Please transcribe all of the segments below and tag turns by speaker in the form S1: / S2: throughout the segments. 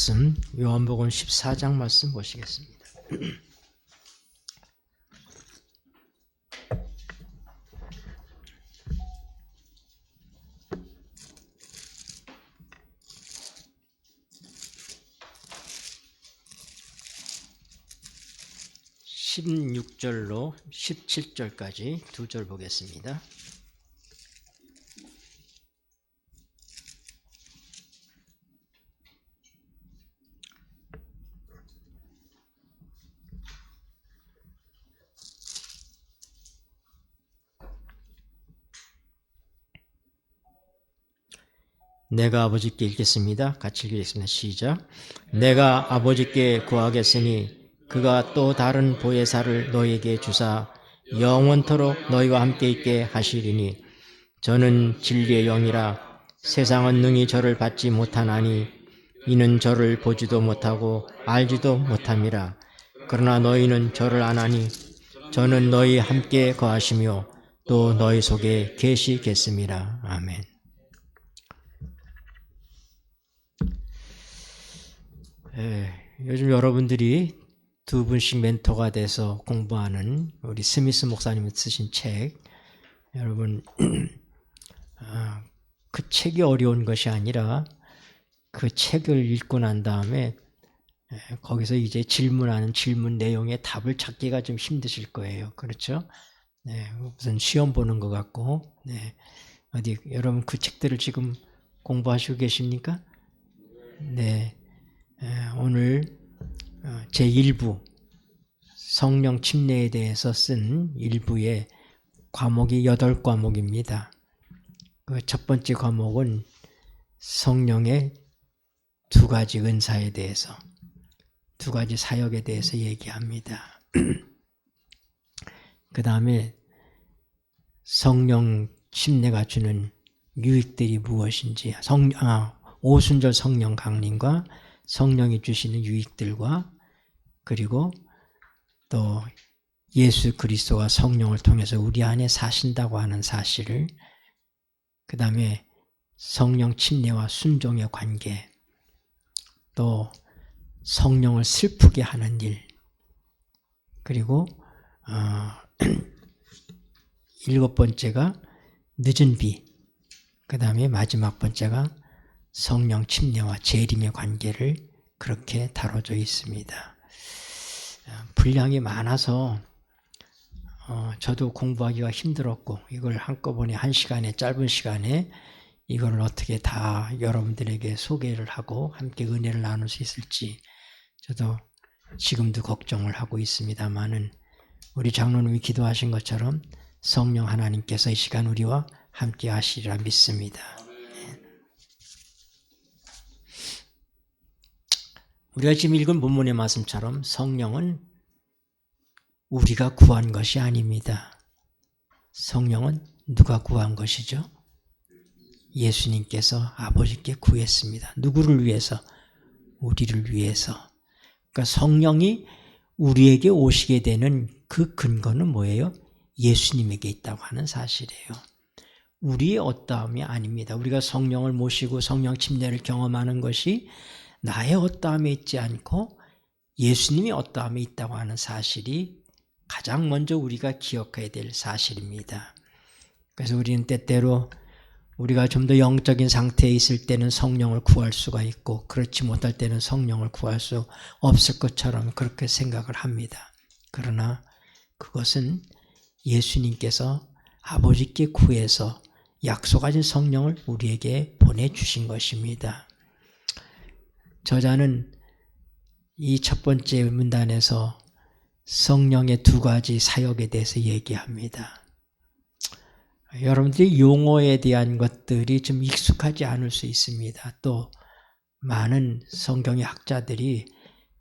S1: 말씀 요한복음 14장 말씀 보시겠습니다. (16절로) (17절까지) 두 절 보겠습니다. 내가 아버지께 읽겠습니다. 같이 읽겠습니다. 시작. 내가 아버지께 구하겠으니 그가 또 다른 보혜사를 너희에게 주사 영원토록 너희와 함께 있게 하시리니 저는 진리의 영이라 세상은 능히 저를 받지 못하나니 이는 저를 보지도 못하고 알지도 못함이라. 그러나 너희는 저를 아나니 저는 너희 함께 거하시며 또 너희 속에 계시겠습니다. 아멘. 요즘 여러분들이 두 분씩 멘토가 돼서 공부하는 우리 스미스 목사님이 쓰신 책, 여러분 그 책이 어려운 것이 아니라 그 책을 읽고 난 다음에 거기서 이제 질문하는 질문 내용의 답을 찾기가 좀 힘드실 거예요. 그렇죠? 네, 무슨 시험 보는 것 같고, 네. 어디 여러분 그 책들을 지금 공부하시고 계십니까? 네. 오늘 제1부 성령 침례에 대해서 쓴 1부의 과목이 8과목입니다. 그 첫 번째 과목은 성령의 두 가지 은사에 대해서, 두 가지 사역에 대해서 얘기합니다. 그 다음에 성령 침례가 주는 유익들이 무엇인지, 오순절 성령 강림과 성령이 주시는 유익들과, 그리고 또 예수 그리스도가 성령을 통해서 우리 안에 사신다고 하는 사실을, 그 다음에 성령 침례와 순종의 관계, 또 성령을 슬프게 하는 일, 그리고 7번째가 늦은 비, 그 다음에 마지막 번째가 성령 침례와 재림의 관계를 그렇게 다뤄져 있습니다. 분량이 많아서 저도 공부하기가 힘들었고, 이걸 한꺼번에 한 시간에, 짧은 시간에 이걸 어떻게 다 여러분들에게 소개를 하고 함께 은혜를 나눌 수 있을지 저도 지금도 걱정을 하고 있습니다만은, 우리 장로님이 기도하신 것처럼 성령 하나님께서 이 시간 우리와 함께 하시리라 믿습니다. 우리가 지금 읽은 본문의 말씀처럼 성령은 우리가 구한 것이 아닙니다. 성령은 누가 구한 것이죠? 예수님께서 아버지께 구했습니다. 누구를 위해서? 우리를 위해서. 그러니까 성령이 우리에게 오시게 되는 그 근거는 뭐예요? 예수님에게 있다고 하는 사실이에요. 우리의 어떠함이 아닙니다. 우리가 성령을 모시고 성령 침례를 경험하는 것이 나의 어떠함에 있지 않고 예수님이 어떠함에 있다고 하는 사실이 가장 먼저 우리가 기억해야 될 사실입니다. 그래서 우리는 때때로 우리가 좀 더 영적인 상태에 있을 때는 성령을 구할 수가 있고, 그렇지 못할 때는 성령을 구할 수 없을 것처럼 그렇게 생각을 합니다. 그러나 그것은 예수님께서 아버지께 구해서 약속하신 성령을 우리에게 보내주신 것입니다. 저자는 이 첫 번째 문단에서 성령의 두 가지 사역에 대해서 얘기합니다. 여러분들이 용어에 대한 것들이 좀 익숙하지 않을 수 있습니다. 또 많은 성경의 학자들이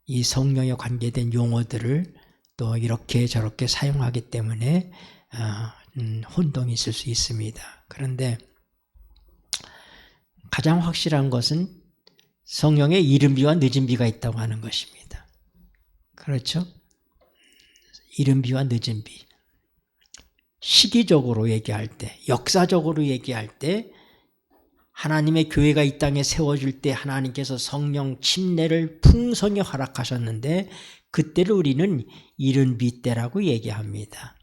S1: 이 성령에 관계된 용어들을 또 이렇게 저렇게 사용하기 때문에 혼동이 있을 수 있습니다. 그런데 가장 확실한 것은 성령에 이른 비와 늦은 비가 있다고 하는 것입니다. 그렇죠? 이른 비와 늦은 비. 시기적으로 얘기할 때, 역사적으로 얘기할 때 하나님의 교회가 이 땅에 세워질 때 하나님께서 성령 침례를 풍성히 허락하셨는데 그때를 우리는 이른 비 때라고 얘기합니다.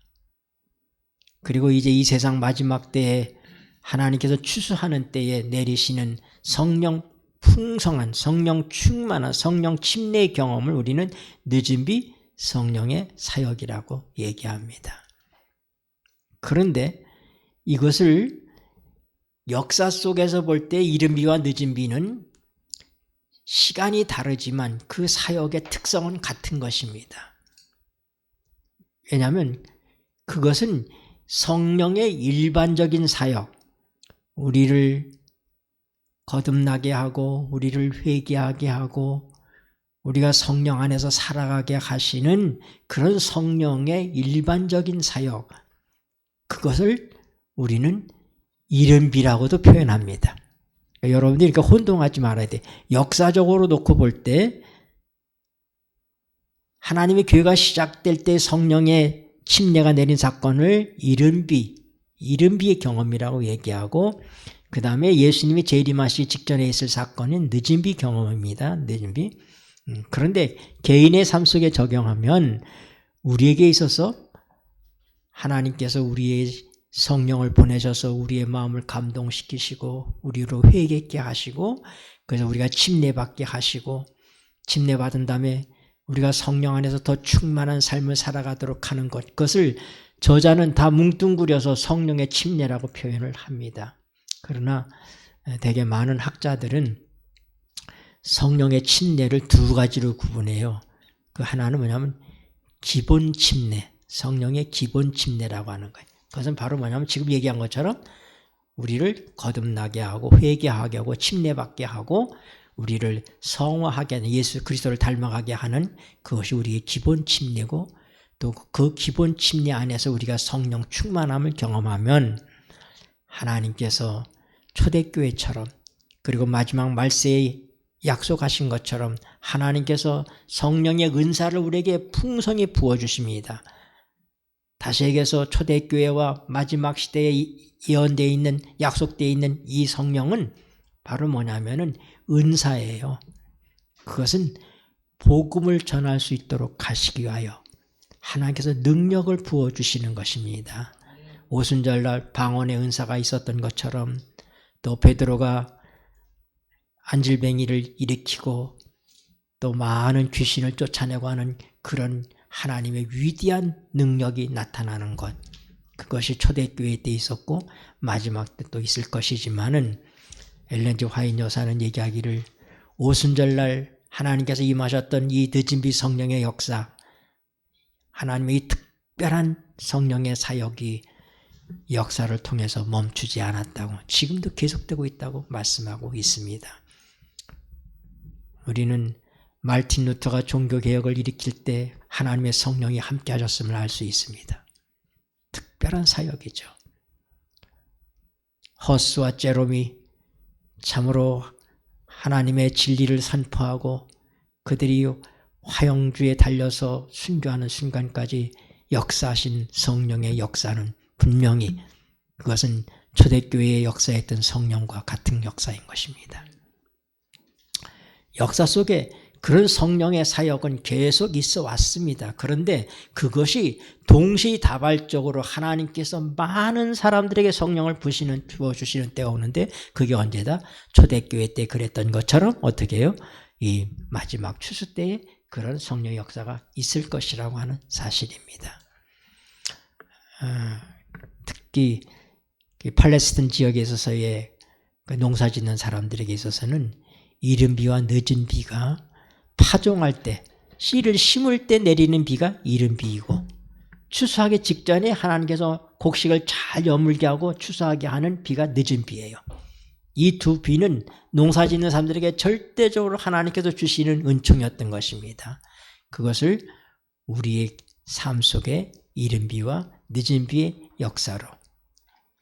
S1: 그리고 이제 이 세상 마지막 때에 하나님께서 추수하는 때에 내리시는 성령 풍성한, 성령 충만한, 성령 침례의 경험을 우리는 늦은 비 성령의 사역이라고 얘기합니다. 그런데 이것을 역사 속에서 볼 때 이른 비와 늦은 비는 시간이 다르지만 그 사역의 특성은 같은 것입니다. 왜냐하면 그것은 성령의 일반적인 사역, 우리를 거듭나게 하고 우리를 회개하게 하고 우리가 성령 안에서 살아가게 하시는 그런 성령의 일반적인 사역, 그것을 우리는 이른 비라고도 표현합니다. 그러니까 여러분들이 그러니까 혼동하지 말아야 돼. 역사적으로 놓고 볼 때 하나님의 교회가 시작될 때 성령의 침례가 내린 사건을 이른 비의 경험이라고 얘기하고, 그 다음에 예수님이 재림하시기 직전에 있을 사건은 늦은 비 경험입니다. 늦은 비. 그런데 개인의 삶 속에 적용하면 우리에게 있어서 하나님께서 우리의 성령을 보내셔서 우리의 마음을 감동시키시고 우리로 회개케 하시고, 그래서 우리가 침례받게 하시고, 침례받은 다음에 우리가 성령 안에서 더 충만한 삶을 살아가도록 하는 것, 그것을 저자는 다 뭉뚱그려서 성령의 침례라고 표현을 합니다. 그러나 되게 많은 학자들은 성령의 침례를 두 가지로 구분해요. 그 하나는 뭐냐면 기본 침례, 성령의 기본 침례라고 하는 거예요. 그것은 바로 뭐냐면 지금 얘기한 것처럼 우리를 거듭나게 하고 회개하게 하고 침례받게 하고 우리를 성화하게 하는, 예수 그리스도를 닮아가게 하는 그것이 우리의 기본 침례고, 또 그 기본 침례 안에서 우리가 성령 충만함을 경험하면 하나님께서 초대교회처럼, 그리고 마지막 말세에 약속하신 것처럼 하나님께서 성령의 은사를 우리에게 풍성히 부어주십니다. 다시 얘기해서 초대교회와 마지막 시대에 예언되어 있는, 약속되어 있는 이 성령은 바로 뭐냐면은 은사예요. 그것은 복음을 전할 수 있도록 하시기 위하여 하나님께서 능력을 부어주시는 것입니다. 오순절날 방언의 은사가 있었던 것처럼, 또 베드로가 안질뱅이를 일으키고 또 많은 귀신을 쫓아내고 하는 그런 하나님의 위대한 능력이 나타나는 것, 그것이 초대교회 때 있었고 마지막 때 또 있을 것이지만은, 엘렌 G 화이트 여사는 얘기하기를 오순절날 하나님께서 임하셨던 이 늦은 비 성령의 역사, 하나님의 이 특별한 성령의 사역이 역사를 통해서 멈추지 않았다고, 지금도 계속되고 있다고 말씀하고 있습니다. 우리는 말틴 루터가 종교개혁을 일으킬 때 하나님의 성령이 함께 하셨음을 알 수 있습니다. 특별한 사역이죠. 허스와 제롬이 참으로 하나님의 진리를 선포하고 그들이 화영주에 달려서 순교하는 순간까지 역사하신 성령의 역사는 분명히 그것은 초대교회의 역사했던 성령과 같은 역사인 것입니다. 역사 속에 그런 성령의 사역은 계속 있어 왔습니다. 그런데 그것이 동시다발적으로 하나님께서 많은 사람들에게 성령을 부어주시는 때가 오는데, 그게 언제다? 초대교회 때 그랬던 것처럼 어떻게 해요? 이 마지막 추수 때에 그런 성령의 역사가 있을 것이라고 하는 사실입니다. 특히 팔레스타인 지역에 있어서의 농사 짓는 사람들에게 있어서는 이른 비와 늦은 비가, 파종할 때, 씨를 심을 때 내리는 비가 이른 비이고, 추수하기 직전에 하나님께서 곡식을 잘 여물게 하고 추수하게 하는 비가 늦은 비예요. 이 두 비는 농사 짓는 사람들에게 절대적으로 하나님께서 주시는 은총이었던 것입니다. 그것을 우리의 삶 속에 이른 비와 늦은 비의 역사로,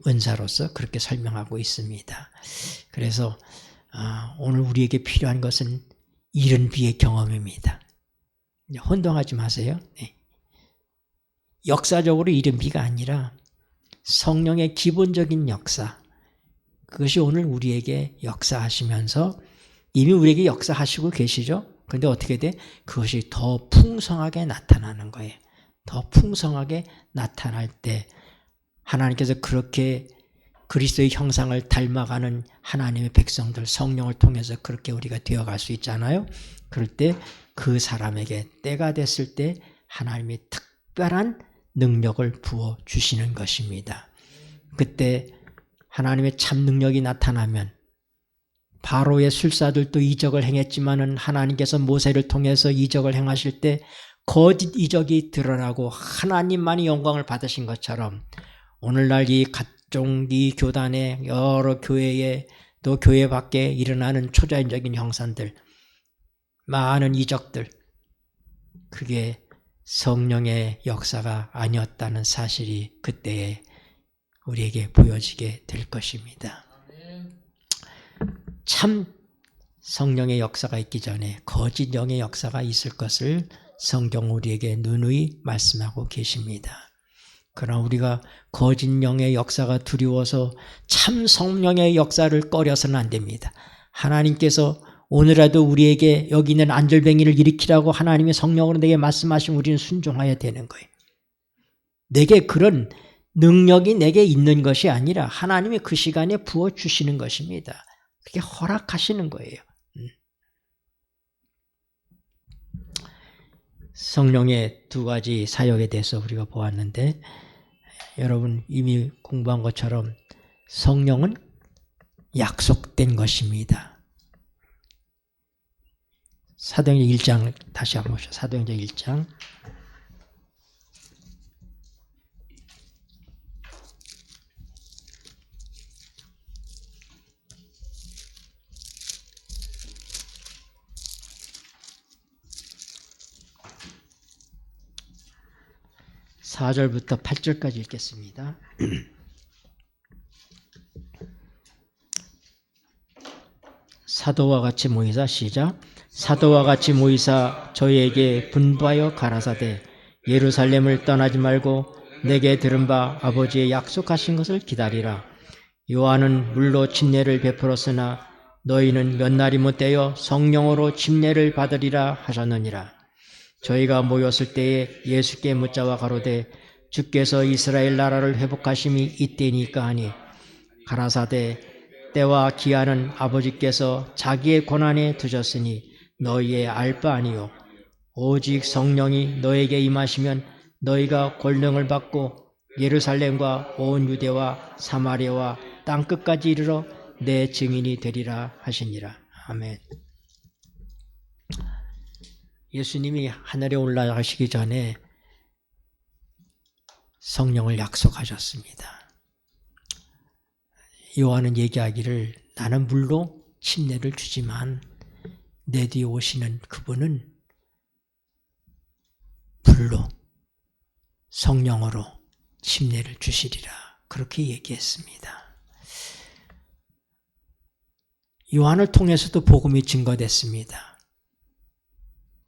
S1: 은사로서 그렇게 설명하고 있습니다. 그래서 오늘 우리에게 필요한 것은 이른 비의 경험입니다. 혼동하지 마세요. 네. 역사적으로 이른 비가 아니라 성령의 기본적인 역사, 그것이 오늘 우리에게 역사하시면서 이미 우리에게 역사하시고 계시죠? 근데 어떻게 돼? 그것이 더 풍성하게 나타나는 거예요. 더 풍성하게 나타날 때 하나님께서 그렇게 그리스도의 형상을 닮아가는 하나님의 백성들, 성령을 통해서 그렇게 우리가 되어갈 수 있잖아요. 그럴 때 그 사람에게 때가 됐을 때 하나님이 특별한 능력을 부어주시는 것입니다. 그때 하나님의 참 능력이 나타나면 바로의 술사들도 이적을 행했지만은 하나님께서 모세를 통해서 이적을 행하실 때 거짓 이적이 드러나고 하나님만이 영광을 받으신 것처럼 오늘날 이 각종 이 교단의 여러 교회에 또 교회 밖에 일어나는 초자연적인 형상들, 많은 이적들, 그게 성령의 역사가 아니었다는 사실이 그때에 우리에게 보여지게 될 것입니다. 참 성령의 역사가 있기 전에 거짓 영의 역사가 있을 것을 성경 우리에게 누누이 말씀하고 계십니다. 그러나 우리가 거짓 영의 역사가 두려워서 참 성령의 역사를 꺼려서는 안 됩니다. 하나님께서 오늘라도 우리에게 여기 있는 안절뱅이를 일으키라고 하나님의 성령으로 내게 말씀하시면 우리는 순종해야 되는 거예요. 내게 그런 능력이 내게 있는 것이 아니라 하나님이 그 시간에 부어주시는 것입니다. 그게 허락하시는 거예요. 성령의 두 가지 사역에 대해서 우리가 보았는데 여러분 이미 공부한 것처럼 성령은 약속된 것입니다. 사도행전 1장 다시 한번 보시죠. 사도행전 1장 4절부터 8절까지 읽겠습니다. 사도와 같이 모이사 시작. 사도와 같이 모이사 저희에게 분부하여 가라사대 예루살렘을 떠나지 말고 내게 들은 바 아버지의 약속하신 것을 기다리라. 요한은 물로 침례를 베풀었으나 너희는 몇 날이 못되어 성령으로 침례를 받으리라 하셨느니라. 저희가 모였을 때에 예수께 묻자와 가로되 주께서 이스라엘 나라를 회복하심이 이때니까 하니 가라사대 때와 기한은 아버지께서 자기의 권한에 두셨으니 너희의 알 바 아니요 오직 성령이 너에게 임하시면 너희가 권능을 받고 예루살렘과 온 유대와 사마리아와 땅끝까지 이르러 내 증인이 되리라 하시니라. 아멘. 예수님이 하늘에 올라가시기 전에 성령을 약속하셨습니다. 요한은 얘기하기를 나는 물로 침례를 주지만 내 뒤에 오시는 그분은 불로 성령으로 침례를 주시리라 그렇게 얘기했습니다. 요한을 통해서도 복음이 증거됐습니다.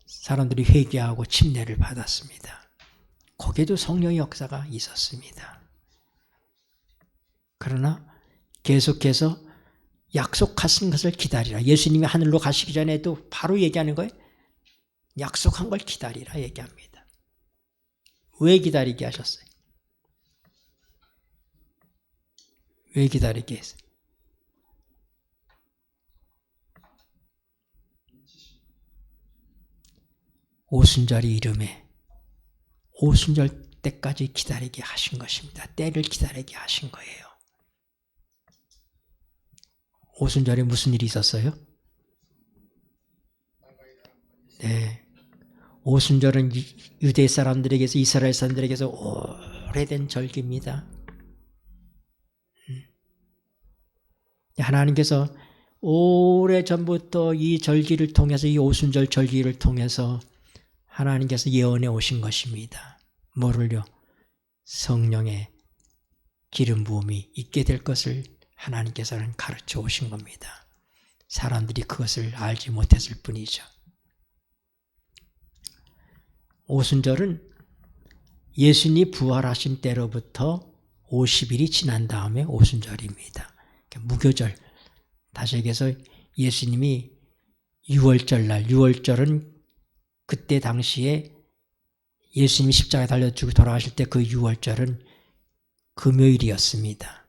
S1: 사람들이 회개하고 침례를 받았습니다. 거기에도 성령의 역사가 있었습니다. 그러나 계속해서 약속하신 것을 기다리라. 예수님이 하늘로 가시기 전에도 바로 얘기하는 거예요. 약속한 걸 기다리라 얘기합니다. 왜 기다리게 하셨어요? 왜 기다리게 했어요? 오순절이 이름에 오순절 때까지 기다리게 하신 것입니다. 때를 기다리게 하신 거예요. 오순절에 무슨 일이 있었어요? 네. 오순절은 유대 사람들에게서 이스라엘 사람들에게서 오래된 절기입니다. 하나님께서 오래전부터 이 절기를 통해서 이 오순절 절기를 통해서 하나님께서 예언해 오신 것입니다. 뭐를요? 성령의 기름 부음이 있게 될 것을 하나님께서는 가르쳐 오신 겁니다. 사람들이 그것을 알지 못했을 뿐이죠. 오순절은 예수님이 부활하신 때로부터 50일이 지난 다음에 오순절입니다. 무교절. 다시 얘기해서 예수님이 6월절은 그때 당시에 예수님이 십자가에 달려 죽고 돌아가실 때 그 6월절은 금요일이었습니다.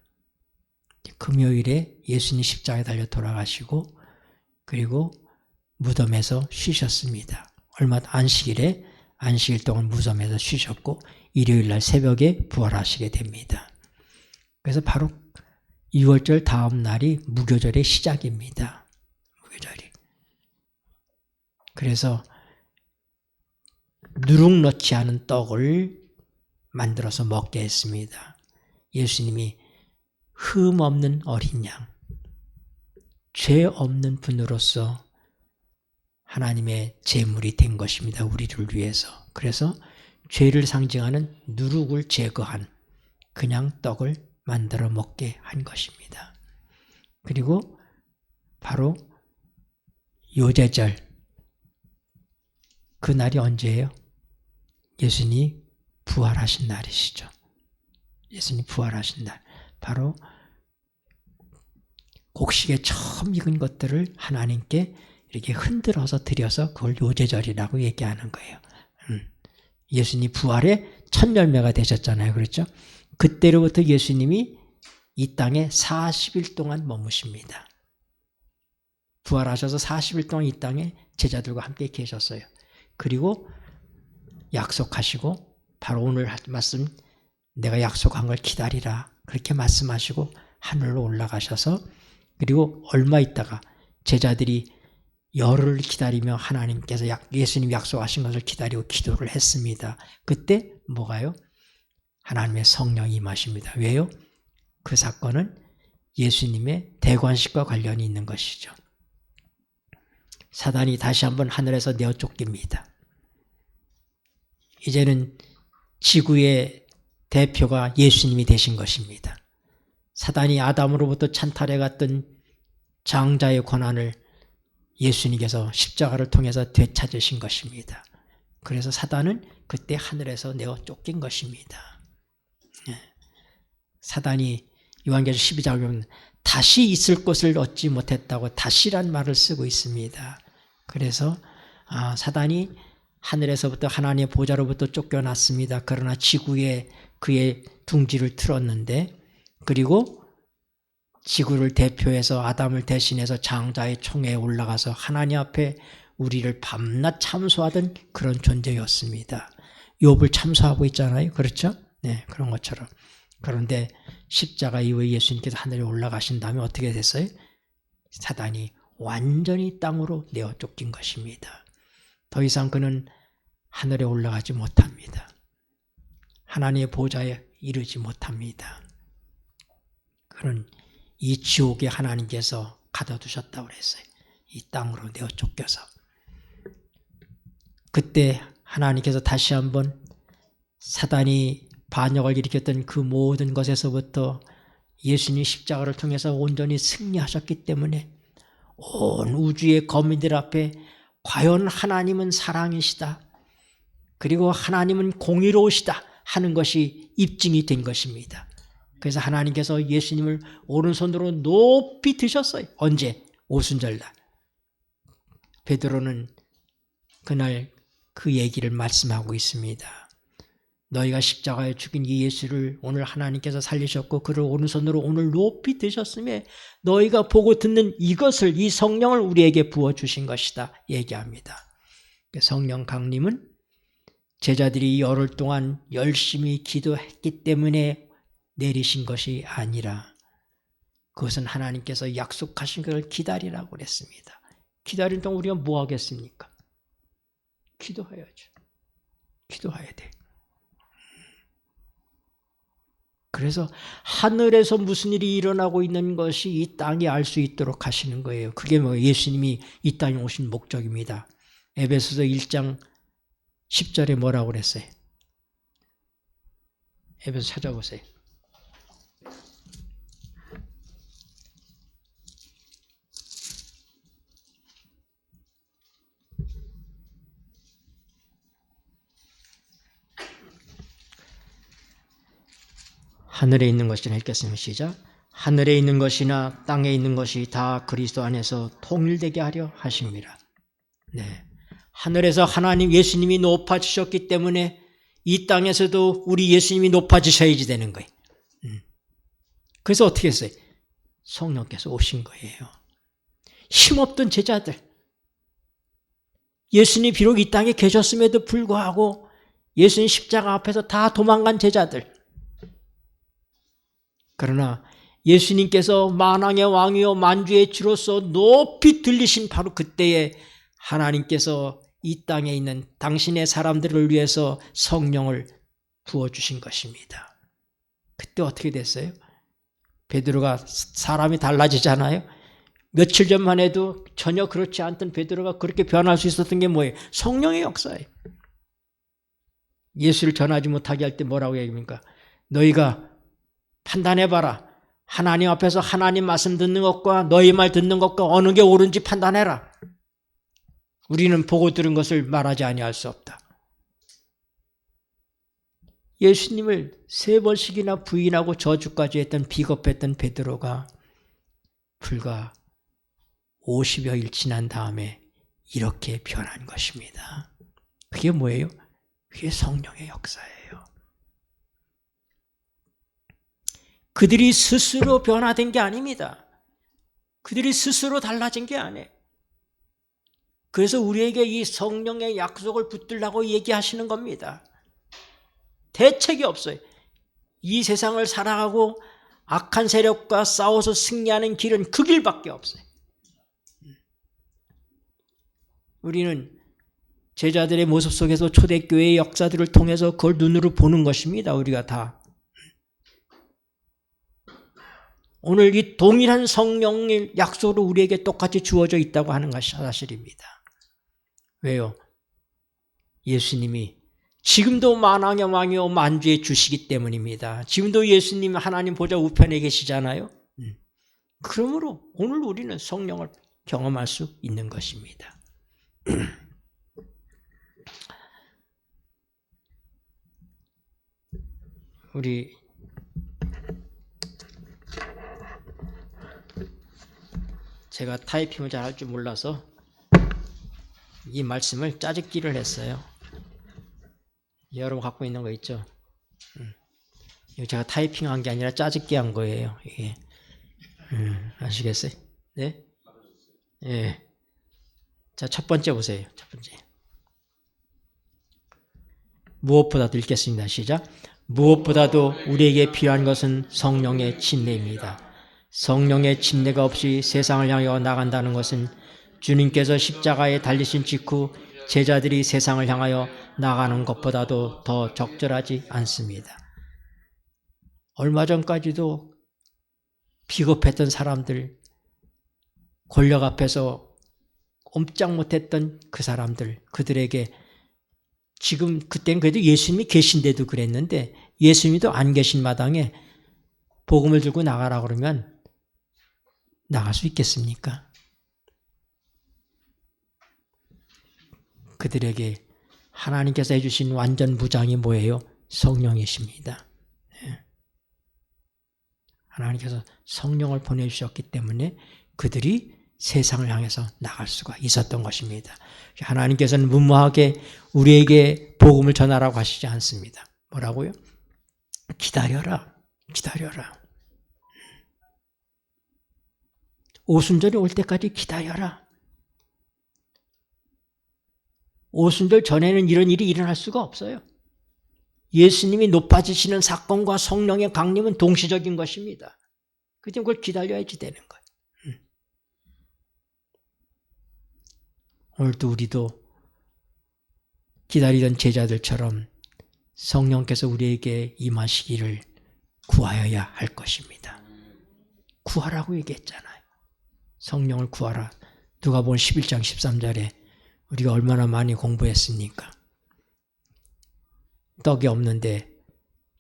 S1: 금요일에 예수님이 십자가에 달려 돌아가시고 그리고 무덤에서 쉬셨습니다. 안식일 동안 무덤에서 쉬셨고 일요일날 새벽에 부활하시게 됩니다. 그래서 바로 6월절 다음 날이 무교절의 시작입니다. 무교절이. 그래서 누룩 넣지 않은 떡을 만들어서 먹게 했습니다. 예수님이 흠 없는 어린 양, 죄 없는 분으로서 하나님의 제물이 된 것입니다. 우리를 위해서. 그래서 죄를 상징하는 누룩을 제거한 그냥 떡을 만들어 먹게 한 것입니다. 그리고 바로 요제절, 그 날이 언제예요? 예수님이 부활하신 날이시죠. 예수님이 부활하신 날. 바로 곡식에 처음 익은 것들을 하나님께 이렇게 흔들어서 드려서 그걸 요제절이라고 얘기하는 거예요. 예수님 부활의 첫 열매가 되셨잖아요. 그렇죠? 그때로부터 예수님이 이 땅에 40일 동안 머무십니다. 부활하셔서 40일 동안 이 땅에 제자들과 함께 계셨어요. 그리고 약속하시고 바로 오늘 말씀 내가 약속한 걸 기다리라 그렇게 말씀하시고 하늘로 올라가셔서 그리고 얼마 있다가 제자들이 열흘을 기다리며 하나님께서 예수님 약속하신 것을 기다리고 기도를 했습니다. 그때 뭐가요? 하나님의 성령이 임하십니다. 왜요? 그 사건은 예수님의 대관식과 관련이 있는 것이죠. 사단이 다시 한번 하늘에서 내어 쫓깁니다. 이제는 지구의 대표가 예수님이 되신 것입니다. 사단이 아담으로부터 찬탈해갔던 장자의 권한을 예수님께서 십자가를 통해서 되찾으신 것입니다. 그래서 사단은 그때 하늘에서 내어 쫓긴 것입니다. 사단이 요한계시록 12장을 보면 다시 있을 곳을 얻지 못했다고 다시란 말을 쓰고 있습니다. 그래서 사단이 하늘에서부터 하나님의 보좌로부터 쫓겨났습니다. 그러나 지구에 그의 둥지를 틀었는데 그리고 지구를 대표해서 아담을 대신해서 장자의 총회에 올라가서 하나님 앞에 우리를 밤낮 참소하던 그런 존재였습니다. 욥을 참소하고 있잖아요. 그렇죠? 네, 그런 것처럼. 그런데 십자가 이후에 예수님께서 하늘에 올라가신 다음에 어떻게 됐어요? 사단이 완전히 땅으로 내어 쫓긴 것입니다. 더 이상 그는 하늘에 올라가지 못합니다. 하나님의 보좌에 이르지 못합니다. 그는 이 지옥에 하나님께서 가둬두셨다고 그랬어요. 이 땅으로 내어 쫓겨서. 그때 하나님께서 다시 한번 사단이 반역을 일으켰던 그 모든 것에서부터 예수님 십자가를 통해서 온전히 승리하셨기 때문에 온 우주의 거민들 앞에 과연 하나님은 사랑이시다. 그리고 하나님은 공의로우시다 하는 것이 입증이 된 것입니다. 그래서 하나님께서 예수님을 오른손으로 높이 드셨어요. 언제? 오순절날. 베드로는 그날 그 얘기를 말씀하고 있습니다. 너희가 십자가에 죽인 이 예수를 오늘 하나님께서 살리셨고 그를 오른손으로 오늘 높이 드셨음에 너희가 보고 듣는 이것을 이 성령을 우리에게 부어주신 것이다 얘기합니다. 성령 강림은 제자들이 열흘 동안 열심히 기도했기 때문에 내리신 것이 아니라 그것은 하나님께서 약속하신 것을 기다리라고 그랬습니다. 기다리는 동안 우리가 뭐 하겠습니까? 기도해야죠. 기도해야 돼. 그래서 하늘에서 무슨 일이 일어나고 있는 것이 이 땅이 알 수 있도록 하시는 거예요. 그게 뭐 예수님이 이 땅에 오신 목적입니다. 에베소서 1장 10절에 뭐라고 그랬어요? 에베소 찾아보세요. 하늘에 있는 것이라 읽겠습니다. 시작. 하늘에 있는 것이나 땅에 있는 것이 다 그리스도 안에서 통일되게 하려 하십니다. 네. 하늘에서 하나님 예수님이 높아지셨기 때문에 이 땅에서도 우리 예수님이 높아지셔야지 되는 거예요. 그래서 어떻게 했어요? 성령께서 오신 거예요. 힘없던 제자들, 예수님이 비록 이 땅에 계셨음에도 불구하고 예수님 십자가 앞에서 다 도망간 제자들, 그러나 예수님께서 만왕의 왕이요 만주의 주로서 높이 들리신 바로 그때에 하나님께서 이 땅에 있는 당신의 사람들을 위해서 성령을 부어주신 것입니다. 그때 어떻게 됐어요? 베드로가 사람이 달라지잖아요. 며칠 전만 해도 전혀 그렇지 않던 베드로가 그렇게 변할 수 있었던 게 뭐예요? 성령의 역사예요. 예수를 전하지 못하게 할 때 뭐라고 얘기합니까? 너희가 판단해봐라. 하나님 앞에서 하나님 말씀 듣는 것과 너희 말 듣는 것과 어느 게 옳은지 판단해라. 우리는 보고 들은 것을 말하지 아니할 수 없다. 예수님을 3번씩이나 부인하고 저주까지 했던 비겁했던 베드로가 불과 50여일 지난 다음에 이렇게 변한 것입니다. 그게 뭐예요? 그게 성령의 역사예요. 그들이 스스로 변화된 게 아닙니다. 그들이 스스로 달라진 게 아니에요. 그래서 우리에게 이 성령의 약속을 붙들라고 얘기하시는 겁니다. 대책이 없어요. 이 세상을 살아가고 악한 세력과 싸워서 승리하는 길은 그 길밖에 없어요. 우리는 제자들의 모습 속에서 초대교회의 역사들을 통해서 그걸 눈으로 보는 것입니다. 우리가 다. 오늘 이 동일한 성령의 약속으로 우리에게 똑같이 주어져 있다고 하는 것이 사실입니다. 왜요? 예수님이 지금도 만왕의 왕이요 만주의 주시기 때문입니다. 지금도 예수님 하나님 보좌 우편에 계시잖아요. 그러므로 오늘 우리는 성령을 경험할 수 있는 것입니다. 우리 제가 타이핑을 잘 할 줄 몰라서 이 말씀을 짜집기를 했어요. 여러분 갖고 있는 거 있죠? 이거 제가 타이핑한 게 아니라 짜집기 한 거예요. 이게 아시겠어요? 네? 예. 자, 첫 번째 보세요. 첫 번째. 무엇보다도 읽겠습니다. 시작. 무엇보다도 우리에게 필요한 것은 성령의 침례입니다. 성령의 침례가 없이 세상을 향하여 나간다는 것은 주님께서 십자가에 달리신 직후 제자들이 세상을 향하여 나가는 것보다도 더 적절하지 않습니다. 얼마 전까지도 비겁했던 사람들, 권력 앞에서 꼼짝 못했던 그 사람들, 그들에게 지금 그땐 그래도 예수님이 계신데도 그랬는데 예수님도 안 계신 마당에 복음을 들고 나가라 그러면 나갈 수 있겠습니까? 그들에게 하나님께서 해주신 완전 무장이 뭐예요? 성령이십니다. 하나님께서 성령을 보내주셨기 때문에 그들이 세상을 향해서 나갈 수가 있었던 것입니다. 하나님께서는 무모하게 우리에게 복음을 전하라고 하시지 않습니다. 뭐라고요? 기다려라. 기다려라. 오순절이 올 때까지 기다려라. 오순절 전에는 이런 일이 일어날 수가 없어요. 예수님이 높아지시는 사건과 성령의 강림은 동시적인 것입니다. 그 때문에 그걸 기다려야지 되는 거예요. 오늘도 우리도 기다리던 제자들처럼 성령께서 우리에게 임하시기를 구하여야 할 것입니다. 구하라고 얘기했잖아요. 성령을 구하라. 누가복음 11장 13절에 우리가 얼마나 많이 공부했습니까? 떡이 없는데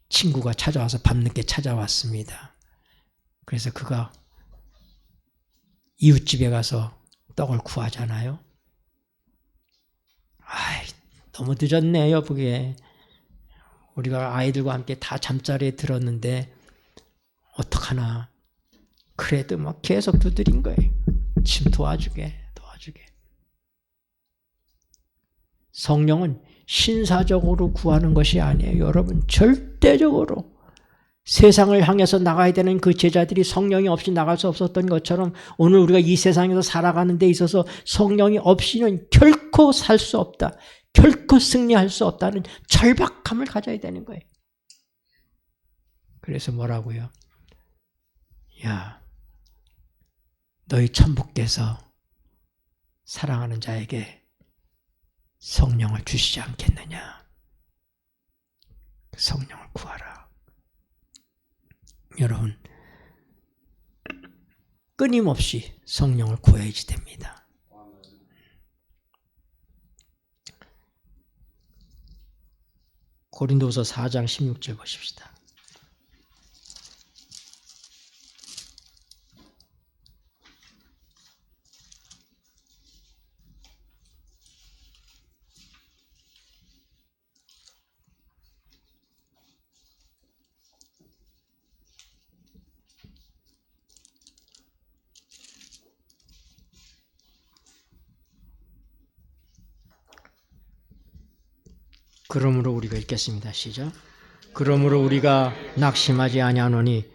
S1: 친구가 찾아와서 밤늦게 찾아왔습니다. 그래서 그가 이웃집에 가서 떡을 구하잖아요. 아이, 너무 늦었네요, 그게. 우리가 아이들과 함께 다 잠자리에 들었는데 어떡하나. 그래도 막 계속 두드린 거예요. 지금 도와주게. 성령은 신사적으로 구하는 것이 아니에요. 여러분, 절대적으로 세상을 향해서 나가야 되는 그 제자들이 성령이 없이 나갈 수 없었던 것처럼 오늘 우리가 이 세상에서 살아가는 데 있어서 성령이 없이는 결코 살 수 없다. 결코 승리할 수 없다는 절박함을 가져야 되는 거예요. 그래서 뭐라고요? 야, 너희 천부께서 사랑하는 자에게 성령을 주시지 않겠느냐. 성령을 구하라. 여러분, 끊임없이 성령을 구해야지 됩니다. 고린도서 4장 16절 보십시다. 그러므로 우리가 읽겠습니다. 시작. 그러므로 우리가 낙심하지 아니하노니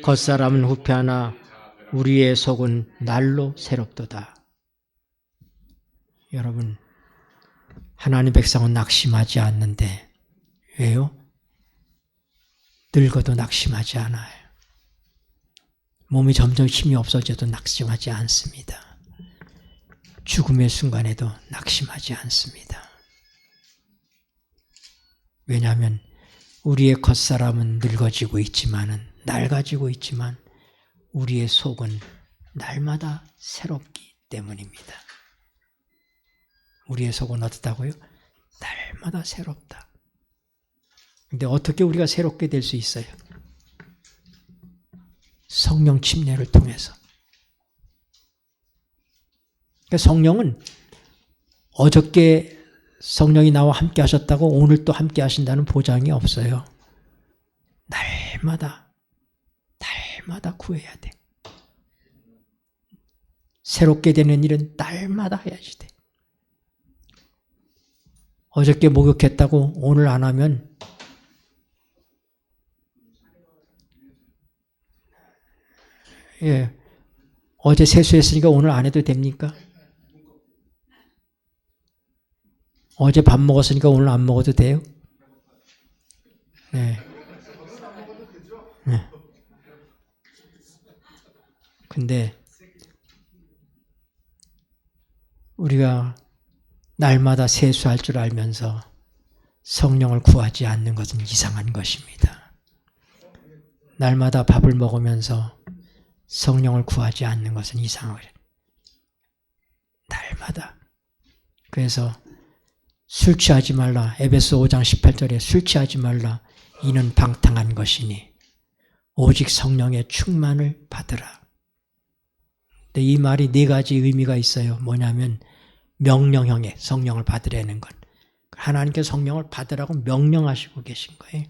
S1: 겉사람은 후패하나 우리의 속은 날로 새롭도다. 여러분, 하나님 백성은 낙심하지 않는데 왜요? 늙어도 낙심하지 않아요. 몸이 점점 힘이 없어져도 낙심하지 않습니다. 죽음의 순간에도 낙심하지 않습니다. 왜냐하면 우리의 겉사람은 늙어지고 있지만은 낡아지고 있지만 우리의 속은 날마다 새롭기 때문입니다. 우리의 속은 어떻다고요? 날마다 새롭다. 근데 어떻게 우리가 새롭게 될 수 있어요? 성령 침례를 통해서. 그러니까 성령은 어저께 성령이 나와 함께 하셨다고 오늘 또 함께 하신다는 보장이 없어요. 날마다 구해야 돼. 새롭게 되는 일은 날마다 해야지 돼. 어저께 목욕했다고 오늘 안 하면 어제 세수했으니까 오늘 안 해도 됩니까? 어제 밥 먹었으니까 오늘 안 먹어도 돼요? 네. 근데 우리가 날마다 세수할 줄 알면서 성령을 구하지 않는 것은 이상한 것입니다. 날마다 밥을 먹으면서 성령을 구하지 않는 것은 이상한 거예요. 날마다. 그래서 술 취하지 말라. 에베소 5장 18절에 술 취하지 말라. 이는 방탕한 것이니 오직 성령의 충만을 받으라. 근데 이 말이 네 가지 의미가 있어요. 뭐냐면 명령형의 성령을 받으라는 것. 하나님께서 성령을 받으라고 명령하시고 계신 거예요.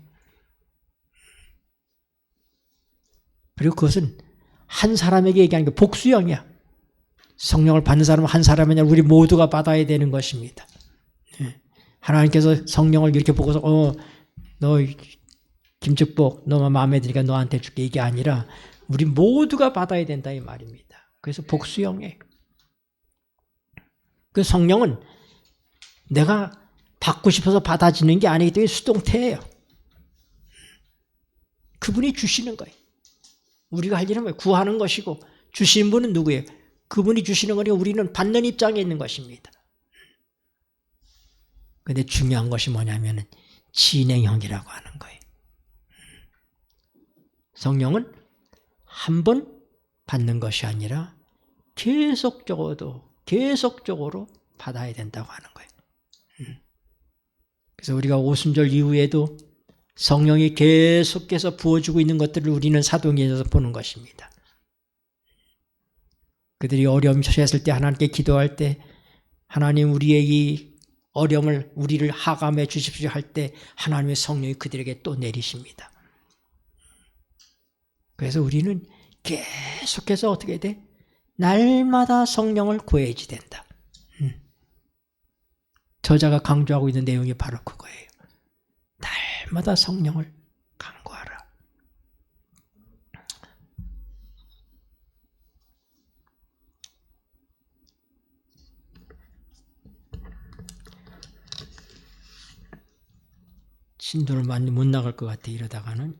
S1: 그리고 그것은 한 사람에게 얘기하는 게 복수형이야. 성령을 받는 사람은 한 사람이 아니라 우리 모두가 받아야 되는 것입니다. 하나님께서 성령을 이렇게 보고서 너 김축복 너 마음에 드니까 너한테 줄게 이게 아니라 우리 모두가 받아야 된다 이 말입니다. 그래서 복수형이에요. 그 성령은 내가 받고 싶어서 받아지는 게 아니기 때문에 수동태예요. 그분이 주시는 거예요. 우리가 할 일은 구하는 것이고 주시는 분은 누구예요? 그분이 주시는 거니까 우리는 받는 입장에 있는 것입니다. 그런데 중요한 것이 뭐냐면 진행형이라고 하는 거예요. 성령은 한 번 받는 것이 아니라 계속적으로 받아야 된다고 하는 거예요. 그래서 우리가 오순절 이후에도 성령이 계속해서 부어주고 있는 것들을 우리는 사도행전에서 보는 것입니다. 그들이 어려움이 처했을 때 하나님께 기도할 때 하나님 우리의 이 어려움을 우리를 하감해 주십시오 할 때 하나님의 성령이 그들에게 또 내리십니다. 그래서 우리는 계속해서 어떻게 돼? 날마다 성령을 구해야지 된다. 저자가 강조하고 있는 내용이 바로 그거예요. 날마다 성령을 간구하라. 신도를 많이 못 나갈 것 같아 이러다가는.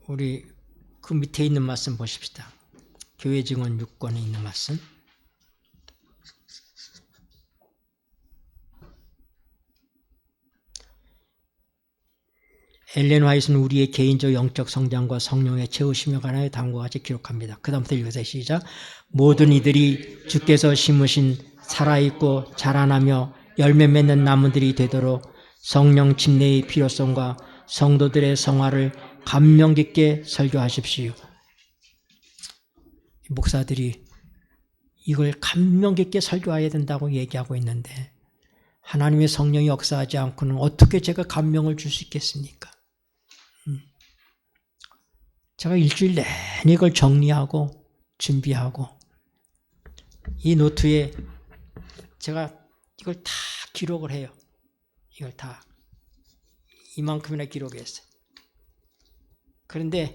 S1: 우리 그 밑에 있는 말씀 보십시다. 교회 증언 6권에 있는 말씀. 엘렌 화이트는 우리의 개인적 영적 성장과 성령의 채우심에 관하여 다음과 같이 기록합니다. 그 다음부터 읽으세요. 시작. 모든 이들이 주께서 심으신 살아있고 자라나며 열매 맺는 나무들이 되도록 성령 침례의 필요성과 성도들의 성화를 감명 깊게 설교하십시오. 목사들이 이걸 감명 깊게 설교해야 된다고 얘기하고 있는데 하나님의 성령이 역사하지 않고는 어떻게 제가 감명을 줄 수 있겠습니까? 제가 일주일 내내 이걸 정리하고 준비하고 이 노트에 제가 이걸 다 기록을 해요. 이걸 다 이만큼이나 기록했어요. 그런데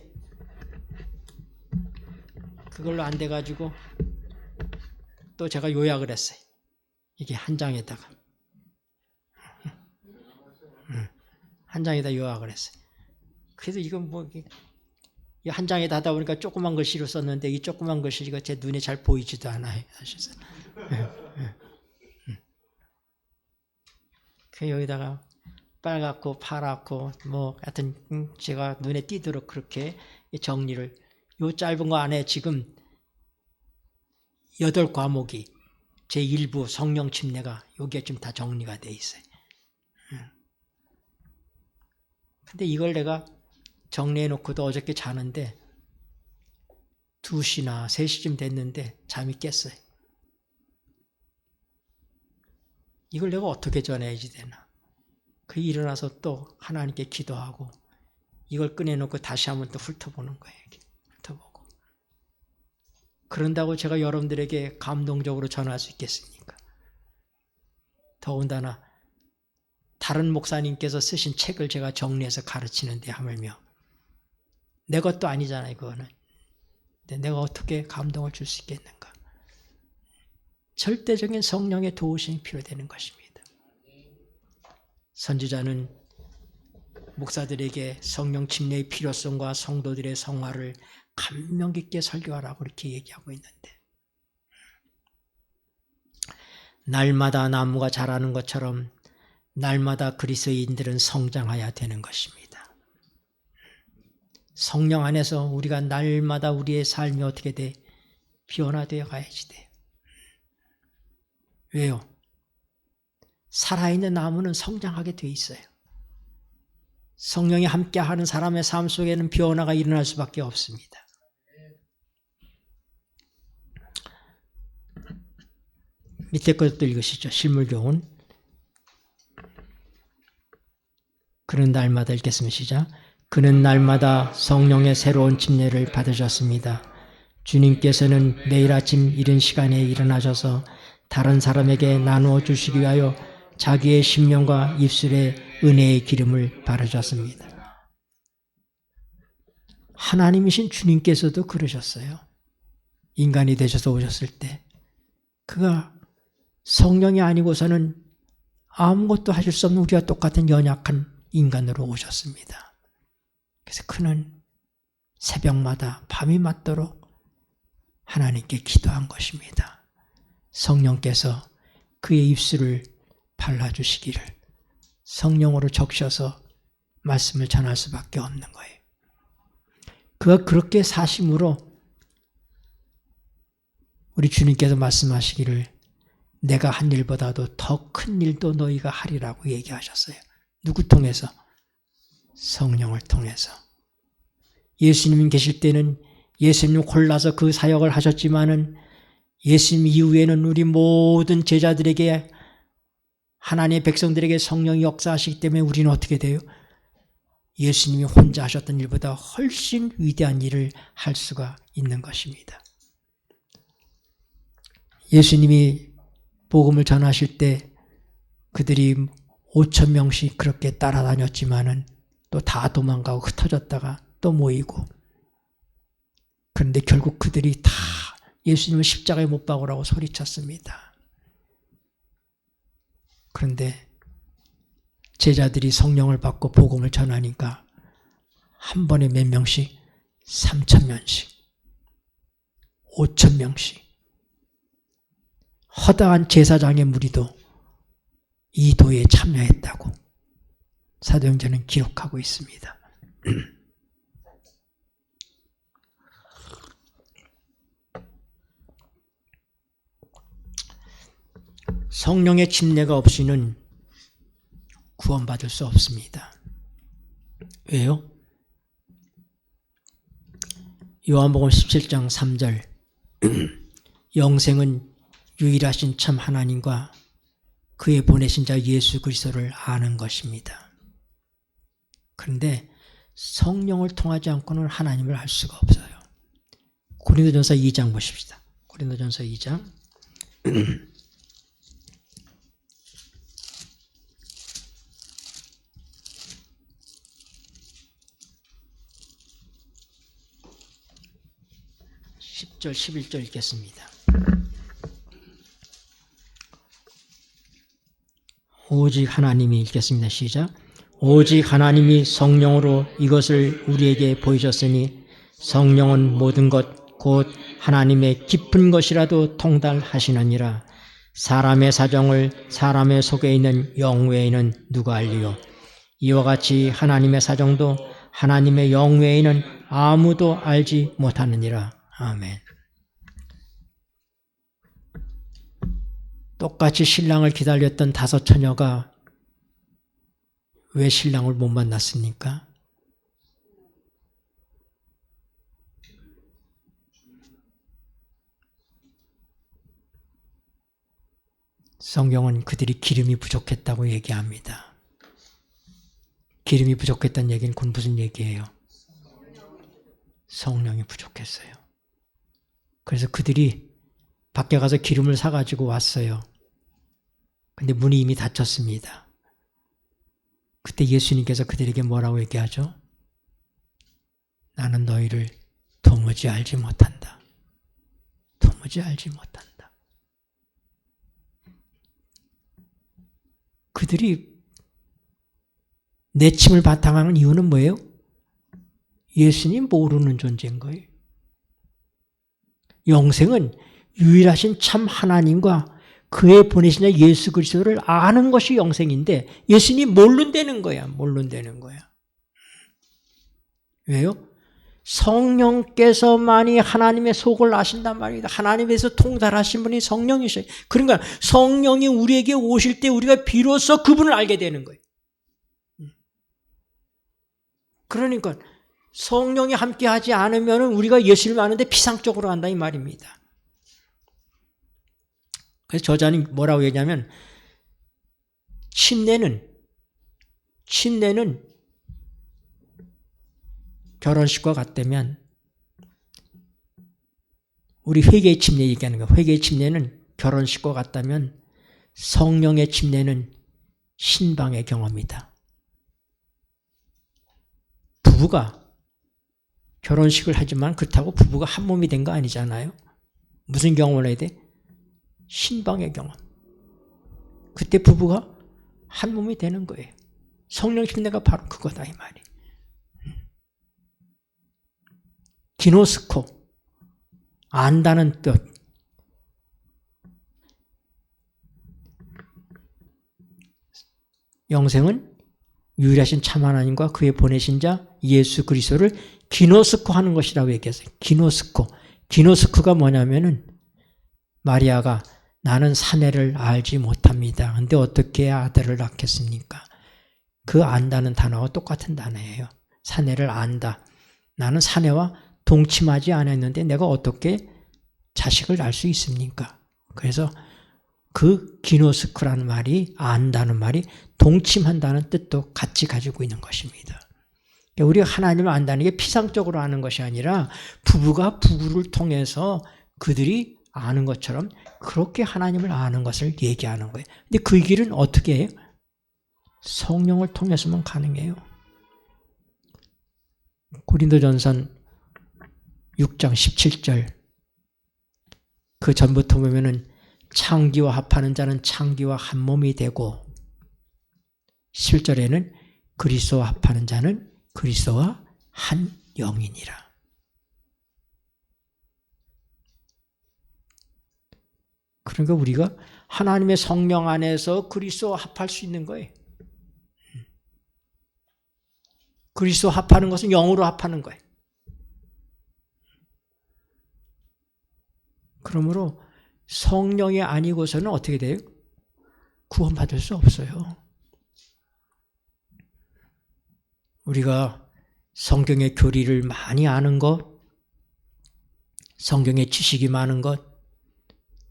S1: 그걸로 안 돼가지고 또 제가 요약을 했어요. 이게 한 장에다가 한 장에다 요약을 했어요. 그래서 이건 뭐 한 장에다 하다 보니까 조그만 글씨로 썼는데 이 조그만 글씨가 제 눈에 잘 보이지도 않아요. 사실은. 그 여기다가 빨갛고 파랗고 뭐 하여튼 제가 눈에 띄도록 그렇게 정리를 요 짧은 거 안에 지금 8과목이 제 일부 성령 침례가 여기에 좀 다 정리가 돼 있어요. 근데 이걸 내가 정리해 놓고도 어저께 자는데 2시나 3시쯤 됐는데 잠이 깼어요. 이걸 내가 어떻게 전해야지 되나. 그 일어나서 또 하나님께 기도하고 이걸 꺼내놓고 다시 한번 또 훑어보는 거예요. 이렇게 훑어보고. 그런다고 제가 여러분들에게 감동적으로 전할 수 있겠습니까? 더군다나 다른 목사님께서 쓰신 책을 제가 정리해서 가르치는데 하물며 내 것도 아니잖아요. 그거는. 근데 내가 어떻게 감동을 줄 수 있겠는가. 절대적인 성령의 도우심이 필요되는 것입니다. 선지자는 목사들에게 성령 침례의 필요성과 성도들의 성화를 감명 깊게 설교하라고 이렇게 얘기하고 있는데 날마다 나무가 자라는 것처럼 날마다 그리스도인들은 성장해야 되는 것입니다. 성령 안에서 우리가 날마다 우리의 삶이 어떻게 돼? 변화되어 가야지 돼. 왜요? 살아있는 나무는 성장하게 돼 있어요. 성령이 함께하는 사람의 삶 속에는 변화가 일어날 수밖에 없습니다. 밑에 것도 읽으시죠. 실물교훈. 그는 날마다 읽겠습니다. 시작. 그는 날마다 성령의 새로운 침례를 받으셨습니다. 주님께서는 매일 아침 이른 시간에 일어나셔서 다른 사람에게 나누어 주시기 위하여 자기의 심령과 입술에 은혜의 기름을 바르셨습니다. 하나님이신 주님께서도 그러셨어요. 인간이 되셔서 오셨을 때 그가 성령이 아니고서는 아무것도 하실 수 없는 우리와 똑같은 연약한 인간으로 오셨습니다. 그래서 그는 새벽마다 밤이 맞도록 하나님께 기도한 것입니다. 성령께서 그의 입술을 발라주시기를 성령으로 적셔서 말씀을 전할 수밖에 없는 거예요. 그가 그렇게 사심으로 우리 주님께서 말씀하시기를 내가 한 일보다도 더 큰 일도 너희가 하리라고 얘기하셨어요. 누구 통해서? 성령을 통해서. 예수님 계실 때는 예수님 골라서 그 사역을 하셨지만은 예수님 이후에는 우리 모든 제자들에게 하나님의 백성들에게 성령이 역사하시기 때문에 우리는 어떻게 돼요? 예수님이 혼자 하셨던 일보다 훨씬 위대한 일을 할 수가 있는 것입니다. 예수님이 복음을 전하실 때 그들이 5,000명씩 그렇게 따라다녔지만은 또 다 도망가고 흩어졌다가 또 모이고, 그런데 결국 그들이 다 예수님을 십자가에 못 박으라고 소리쳤습니다. 그런데 제자들이 성령을 받고 복음을 전하니까 한 번에 몇 명씩? 3,000명씩, 5,000명씩. 허다한 제사장의 무리도 이 도에 참여했다고 사도행전은 기록하고 있습니다. 성령의 침례가 없이는 구원받을 수 없습니다. 왜요? 요한복음 17장 3절 영생은 유일하신 참 하나님과 그의 보내신 자 예수 그리스도를 아는 것입니다. 그런데 성령을 통하지 않고는 하나님을 알 수가 없어요. 고린도전서 2장 보십시다. 고린도전서 2장 10절 11절 읽겠습니다. 오직 하나님이, 읽겠습니다. 시작. 오직 하나님이 성령으로 이것을 우리에게 보이셨으니 성령은 모든 것 곧 하나님의 깊은 것이라도 통달하시느니라. 사람의 사정을 사람의 속에 있는 영 외에는 누가 알리요? 이와 같이 하나님의 사정도 하나님의 영 외에는 아무도 알지 못하느니라. 아멘. 똑같이 신랑을 기다렸던 5 처녀가 왜 신랑을 못 만났습니까? 성경은 그들이 기름이 부족했다고 얘기합니다. 기름이 부족했다는 얘기는 그건 무슨 얘기예요? 성령이 부족했어요. 그래서 그들이 밖에 가서 기름을 사가지고 왔어요. 근데 문이 이미 닫혔습니다. 그때 예수님께서 그들에게 뭐라고 얘기하죠? 나는 너희를 도무지 알지 못한다. 도무지 알지 못한다. 그들이 내침을 바탕하는 이유는 뭐예요? 예수님 모르는 존재인 거예요. 영생은 유일하신 참 하나님과 그의 보내신 자 예수 그리스도를 아는 것이 영생인데 예수님 모른다는 거야. 모른다는 거야. 왜요? 성령께서만이 하나님의 속을 아신단 말입니다. 하나님에서 통달하신 분이 성령이셔요. 그러니까 성령이 우리에게 오실 때 우리가 비로소 그분을 알게 되는 거예요. 그러니까 성령이 함께하지 않으면 우리가 예수를 아는데 피상적으로 안다 이 말입니다. 그래서 저자는 뭐라고 얘기하냐면 침례는 결혼식과 같다면 우리 회개의 침례 얘기하는 거예요. 회개의 침례는 결혼식과 같다면 성령의 침례는 신방의 경험이다. 부부가 결혼식을 하지만 그렇다고 부부가 한 몸이 된 거 아니잖아요. 무슨 경험을 해야 돼? 신방의 경험. 그때 부부가 한 몸이 되는 거예요. 성령 침례가 바로 그거다 이 말이. 기노스코, 안다는 뜻. 영생은 유일하신 참 하나님과 그의 보내신 자 예수 그리스도를 기노스코 하는 것이라고 얘기했어요. 기노스코가 뭐냐면은 마리아가 나는 사내를 알지 못합니다. 근데 어떻게 아들을 낳겠습니까? 그 안다는 단어와 똑같은 단어예요. 사내를 안다. 나는 사내와 동침하지 않았는데 내가 어떻게 자식을 낳을 수 있습니까? 그래서 그 기노스크라는 말이, 안다는 말이 동침한다는 뜻도 같이 가지고 있는 것입니다. 우리가 하나님을 안다는 게 피상적으로 아는 것이 아니라 부부가 부부를 통해서 그들이 아는 것처럼 그렇게 하나님을 아는 것을 얘기하는 거예요. 근데 그 길은 어떻게 해요? 성령을 통해서만 가능해요. 고린도전서 6장 17절 그 전부터 보면은 창기와 합하는 자는 창기와 한 몸이 되고 7절에는 그리스도와 합하는 자는 그리스도와 한 영이니라. 그러니까 우리가 하나님의 성령 안에서 그리스도와 합할 수 있는 거예요. 그리스도와 합하는 것은 영으로 합하는 거예요. 그러므로 성령이 아니고서는 어떻게 돼요? 구원받을 수 없어요. 우리가 성경의 교리를 많이 아는 것, 성경의 지식이 많은 것,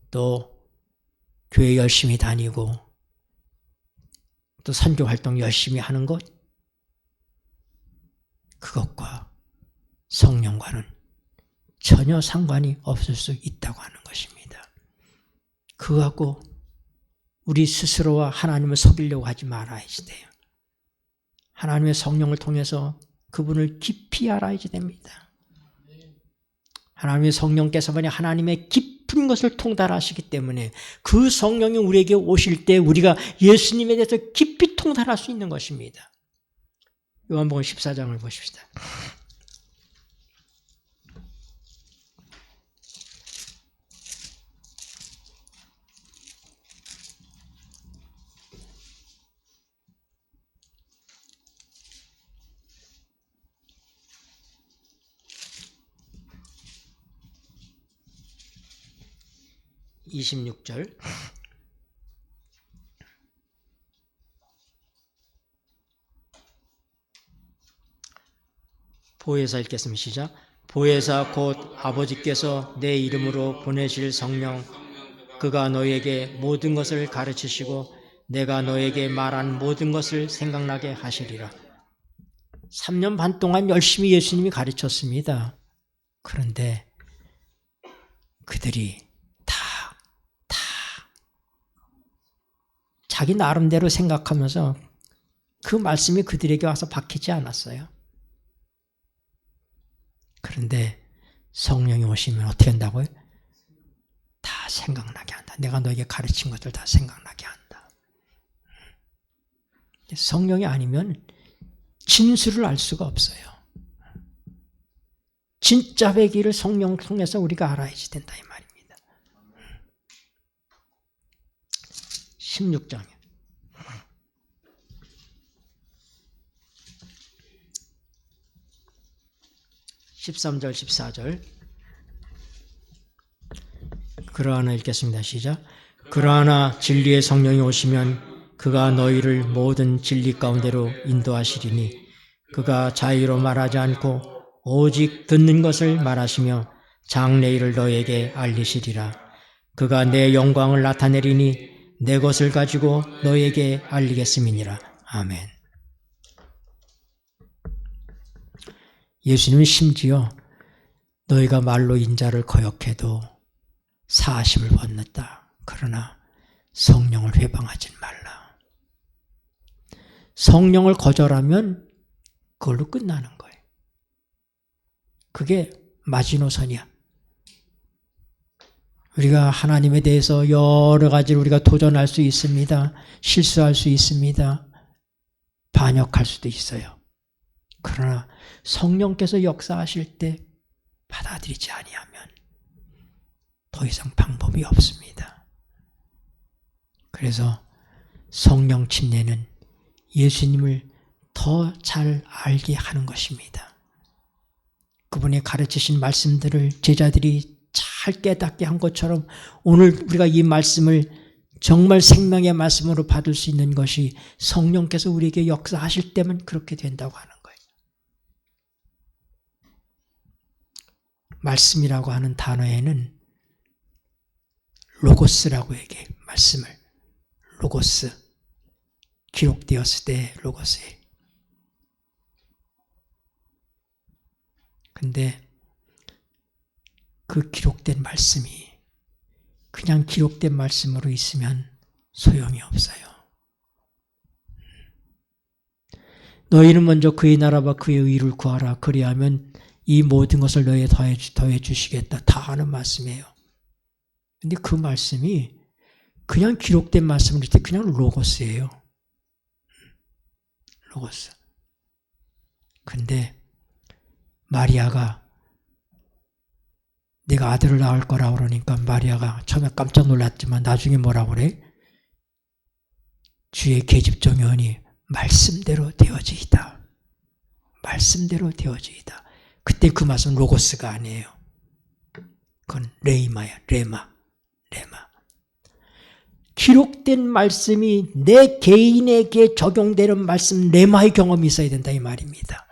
S1: 또 교회 열심히 다니고 또 선교 활동 열심히 하는 것, 그것과 성령과는 전혀 상관이 없을 수 있다고 하는 것입니다. 그거 갖고 우리 스스로와 하나님을 속이려고 하지 말아야지 돼요. 하나님의 성령을 통해서 그분을 깊이 알아야지 됩니다. 하나님의 성령께서만이 하나님의 깊은 것을 통달하시기 때문에 그 성령이 우리에게 오실 때 우리가 예수님에 대해서 깊이 통달할 수 있는 것입니다. 요한복음 14장을 보십시다. (26절) 보혜사 읽겠습니다. 시작. 보혜사 곧 아버지께서 내 이름으로 보내실 성령, 그가 너에게 모든 것을 가르치시고 내가 너에게 말한 모든 것을 생각나게 하시리라. 3년 반 동안 열심히 예수님이 가르쳤습니다. 그런데 그들이 다 자기 나름대로 생각하면서 그 말씀이 그들에게 와서 박히지 않았어요. 그런데 성령이 오시면 어떻게 한다고요? 다 생각나게 한다. 내가 너에게 가르친 것들 다 생각나게 한다. 성령이 아니면 진수를 알 수가 없어요. 진짜 회개를 성령 통해서 우리가 알아야지 된다 이 말입니다. 16장에 13절 14절 그러하나 읽겠습니다. 시작. 그러하나 진리의 성령이 오시면 그가 너희를 모든 진리 가운데로 인도하시리니 그가 자의로 말하지 않고 오직 듣는 것을 말하시며 장래일을 너에게 알리시리라. 그가 내 영광을 나타내리니 내 것을 가지고 너에게 알리겠음이니라. 아멘. 예수님은 심지어 너희가 말로 인자를 거역해도 사십을 벗는다. 그러나 성령을 회방하지 말라. 성령을 거절하면 그걸로 끝나는 거예요. 그게 마지노선이야. 우리가 하나님에 대해서 여러 가지로 우리가 도전할 수 있습니다. 실수할 수 있습니다. 반역할 수도 있어요. 그러나 성령께서 역사하실 때 받아들이지 아니하면 더 이상 방법이 없습니다. 그래서 성령 침례는 예수님을 더 잘 알게 하는 것입니다. 그분의 가르치신 말씀들을 제자들이 잘 깨닫게 한 것처럼 오늘 우리가 이 말씀을 정말 생명의 말씀으로 받을 수 있는 것이 성령께서 우리에게 역사하실 때만 그렇게 된다고 하는 거예요. 말씀이라고 하는 단어에는 로고스라고 얘기해요. 말씀을. 로고스. 기록되었을 때 로고스예요. 근데 그 기록된 말씀이 그냥 기록된 말씀으로 있으면 소용이 없어요. 너희는 먼저 그의 나라와 그의 의를 구하라. 그리하면 이 모든 것을 너희에 더해 주시겠다. 다 하는 말씀이에요. 근데 그 말씀이 그냥 기록된 말씀으로 있을 때 그냥 로고스예요. 로고스. 근데 마리아가 내가 아들을 낳을 거라고 그러니까 마리아가 처음에 깜짝 놀랐지만 나중에 뭐라고 그래? 주의 계집종이 오니 말씀대로 되어지이다. 말씀대로 되어지이다. 그때 그 말씀은 로고스가 아니에요. 그건 레이마야. 레마. 기록된 말씀이 내 개인에게 적용되는 말씀, 레마의 경험이 있어야 된다 이 말입니다.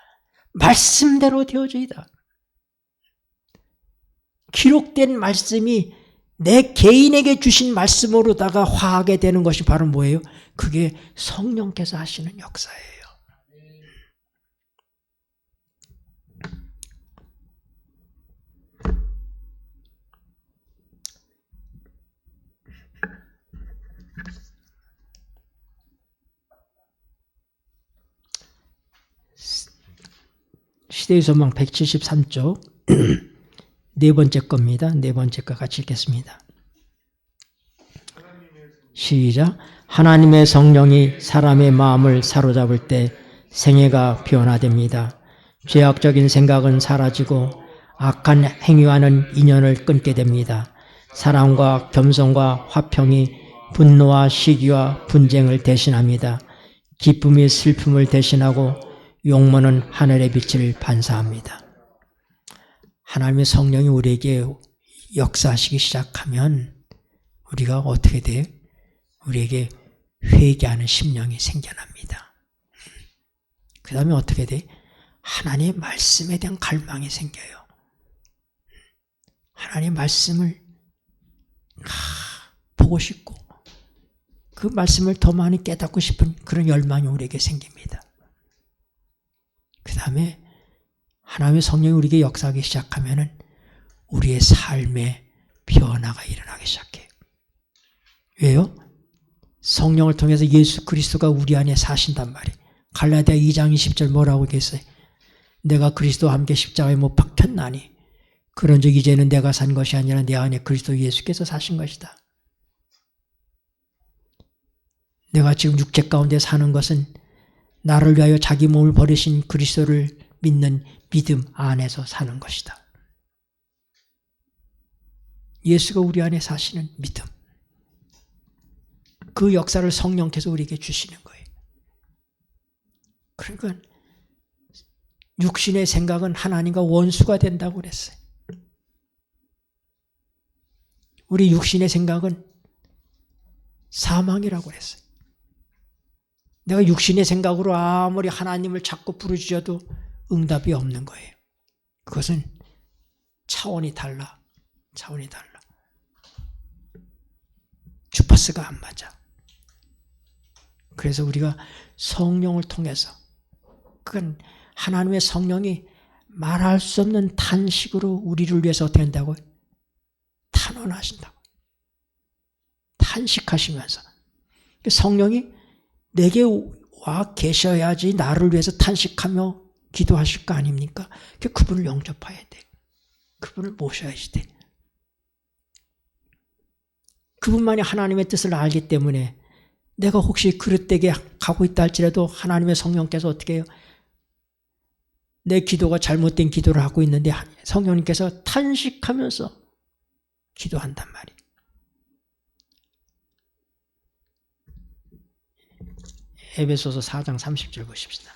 S1: 말씀대로 되어지이다. 기록된 말씀이 내 개인에게 주신 말씀으로다가 화하게 되는 것이 바로 뭐예요? 그게 성령께서 하시는 역사예요. 시대의 소망 173쪽 네 번째 겁니다. 네 번째 거 같이 읽겠습니다. 시작. 하나님의 성령이 사람의 마음을 사로잡을 때 생애가 변화됩니다. 죄악적인 생각은 사라지고 악한 행위와는 인연을 끊게 됩니다. 사랑과 겸손과 화평이 분노와 시기와 분쟁을 대신합니다. 기쁨이 슬픔을 대신하고 용모는 하늘의 빛을 반사합니다. 하나님의 성령이 우리에게 역사하시기 시작하면 우리가 어떻게 돼요? 우리에게 회개하는 심령이 생겨납니다. 그 다음에 어떻게 돼? 하나님의 말씀에 대한 갈망이 생겨요. 하나님의 말씀을 보고 싶고 그 말씀을 더 많이 깨닫고 싶은 그런 열망이 우리에게 생깁니다. 그 다음에 하나님의 성령이 우리에게 역사하기 시작하면 우리의 삶에 변화가 일어나기 시작해요. 왜요? 성령을 통해서 예수 그리스도가 우리 안에 사신단 말이에요. 갈라디아 2장 20절 뭐라고 얘기했어요? 내가 그리스도와 함께 십자가에 못 박혔나니 그런즉 이제는 내가 산 것이 아니라 내 안에 그리스도 예수께서 사신 것이다. 내가 지금 육체 가운데 사는 것은 나를 위하여 자기 몸을 버리신 그리스도를 믿는 믿음 안에서 사는 것이다. 예수가 우리 안에 사시는 믿음. 그 역사를 성령께서 우리에게 주시는 거예요. 그러니까 육신의 생각은 하나님과 원수가 된다고 그랬어요. 우리 육신의 생각은 사망이라고 그랬어요. 내가 육신의 생각으로 아무리 하나님을 자꾸 부르짖어도 응답이 없는 거예요. 그것은 차원이 달라. 차원이 달라. 주파수가 안 맞아. 그래서 우리가 성령을 통해서 그건 하나님의 성령이 말할 수 없는 탄식으로 우리를 위해서 어떻게 한다고요? 탄원하신다고. 탄식하시면서. 성령이 내게 와 계셔야지 나를 위해서 탄식하며 기도하실 거 아닙니까? 그분을 영접해야 돼. 그분을 모셔야지 돼. 그분만이 하나님의 뜻을 알기 때문에 내가 혹시 그릇되게 가고 있다 할지라도 하나님의 성령께서 어떻게 해요? 내 기도가 잘못된 기도를 하고 있는데 성령님께서 탄식하면서 기도한단 말이에요. 에베소서 4장 30절 보십시다.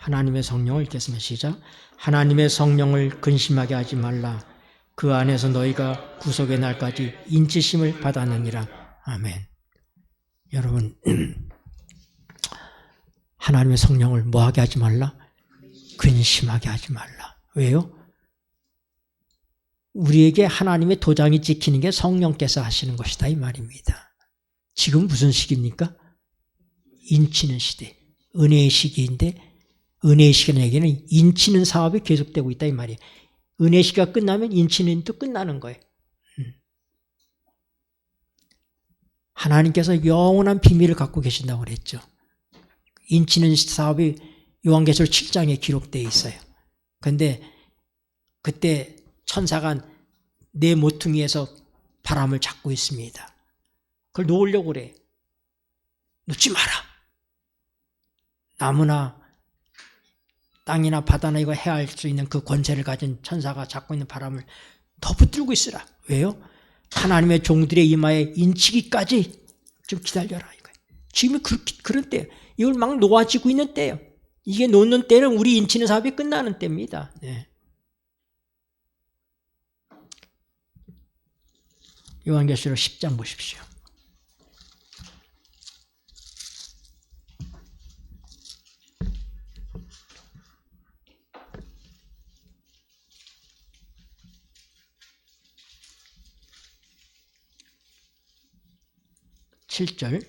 S1: 하나님의 성령을 읽겠습니다. 시작. 하나님의 성령을 근심하게 하지 말라. 그 안에서 너희가 구속의 날까지 인치심을 받았느니라. 아멘. 여러분, 하나님의 성령을 뭐하게 하지 말라? 근심하게 하지 말라. 왜요? 우리에게 하나님의 도장이 찍히는 게 성령께서 하시는 것이다 이 말입니다. 지금 무슨 시기입니까? 인치는 시대, 은혜의 시기인데 은혜의 시기에는 인치는 사업이 계속되고 있다 이 말이에요. 은혜의 시기가 끝나면 인치는 또 끝나는 거예요. 하나님께서 영원한 비밀을 갖고 계신다고 그랬죠. 인치는 사업이 요한계시록 7장에 기록되어 있어요. 그런데 그때 천사가 내 모퉁이에서 바람을 잡고 있습니다. 그걸 놓으려고 그래. 놓지 마라. 나무나 땅이나 바다나 이거 해야 할 수 있는 그 권세를 가진 천사가 잡고 있는 바람을 더 붙들고 있으라. 왜요? 하나님의 종들의 이마에 인치기까지 좀 기다려라. 이거예요. 지금이 그런 때예요. 이걸 막 놓아지고 있는 때예요. 이게 놓는 때는 우리 인치는 사업이 끝나는 때입니다. 네. 요한계시록 10장 보십시오. (7절)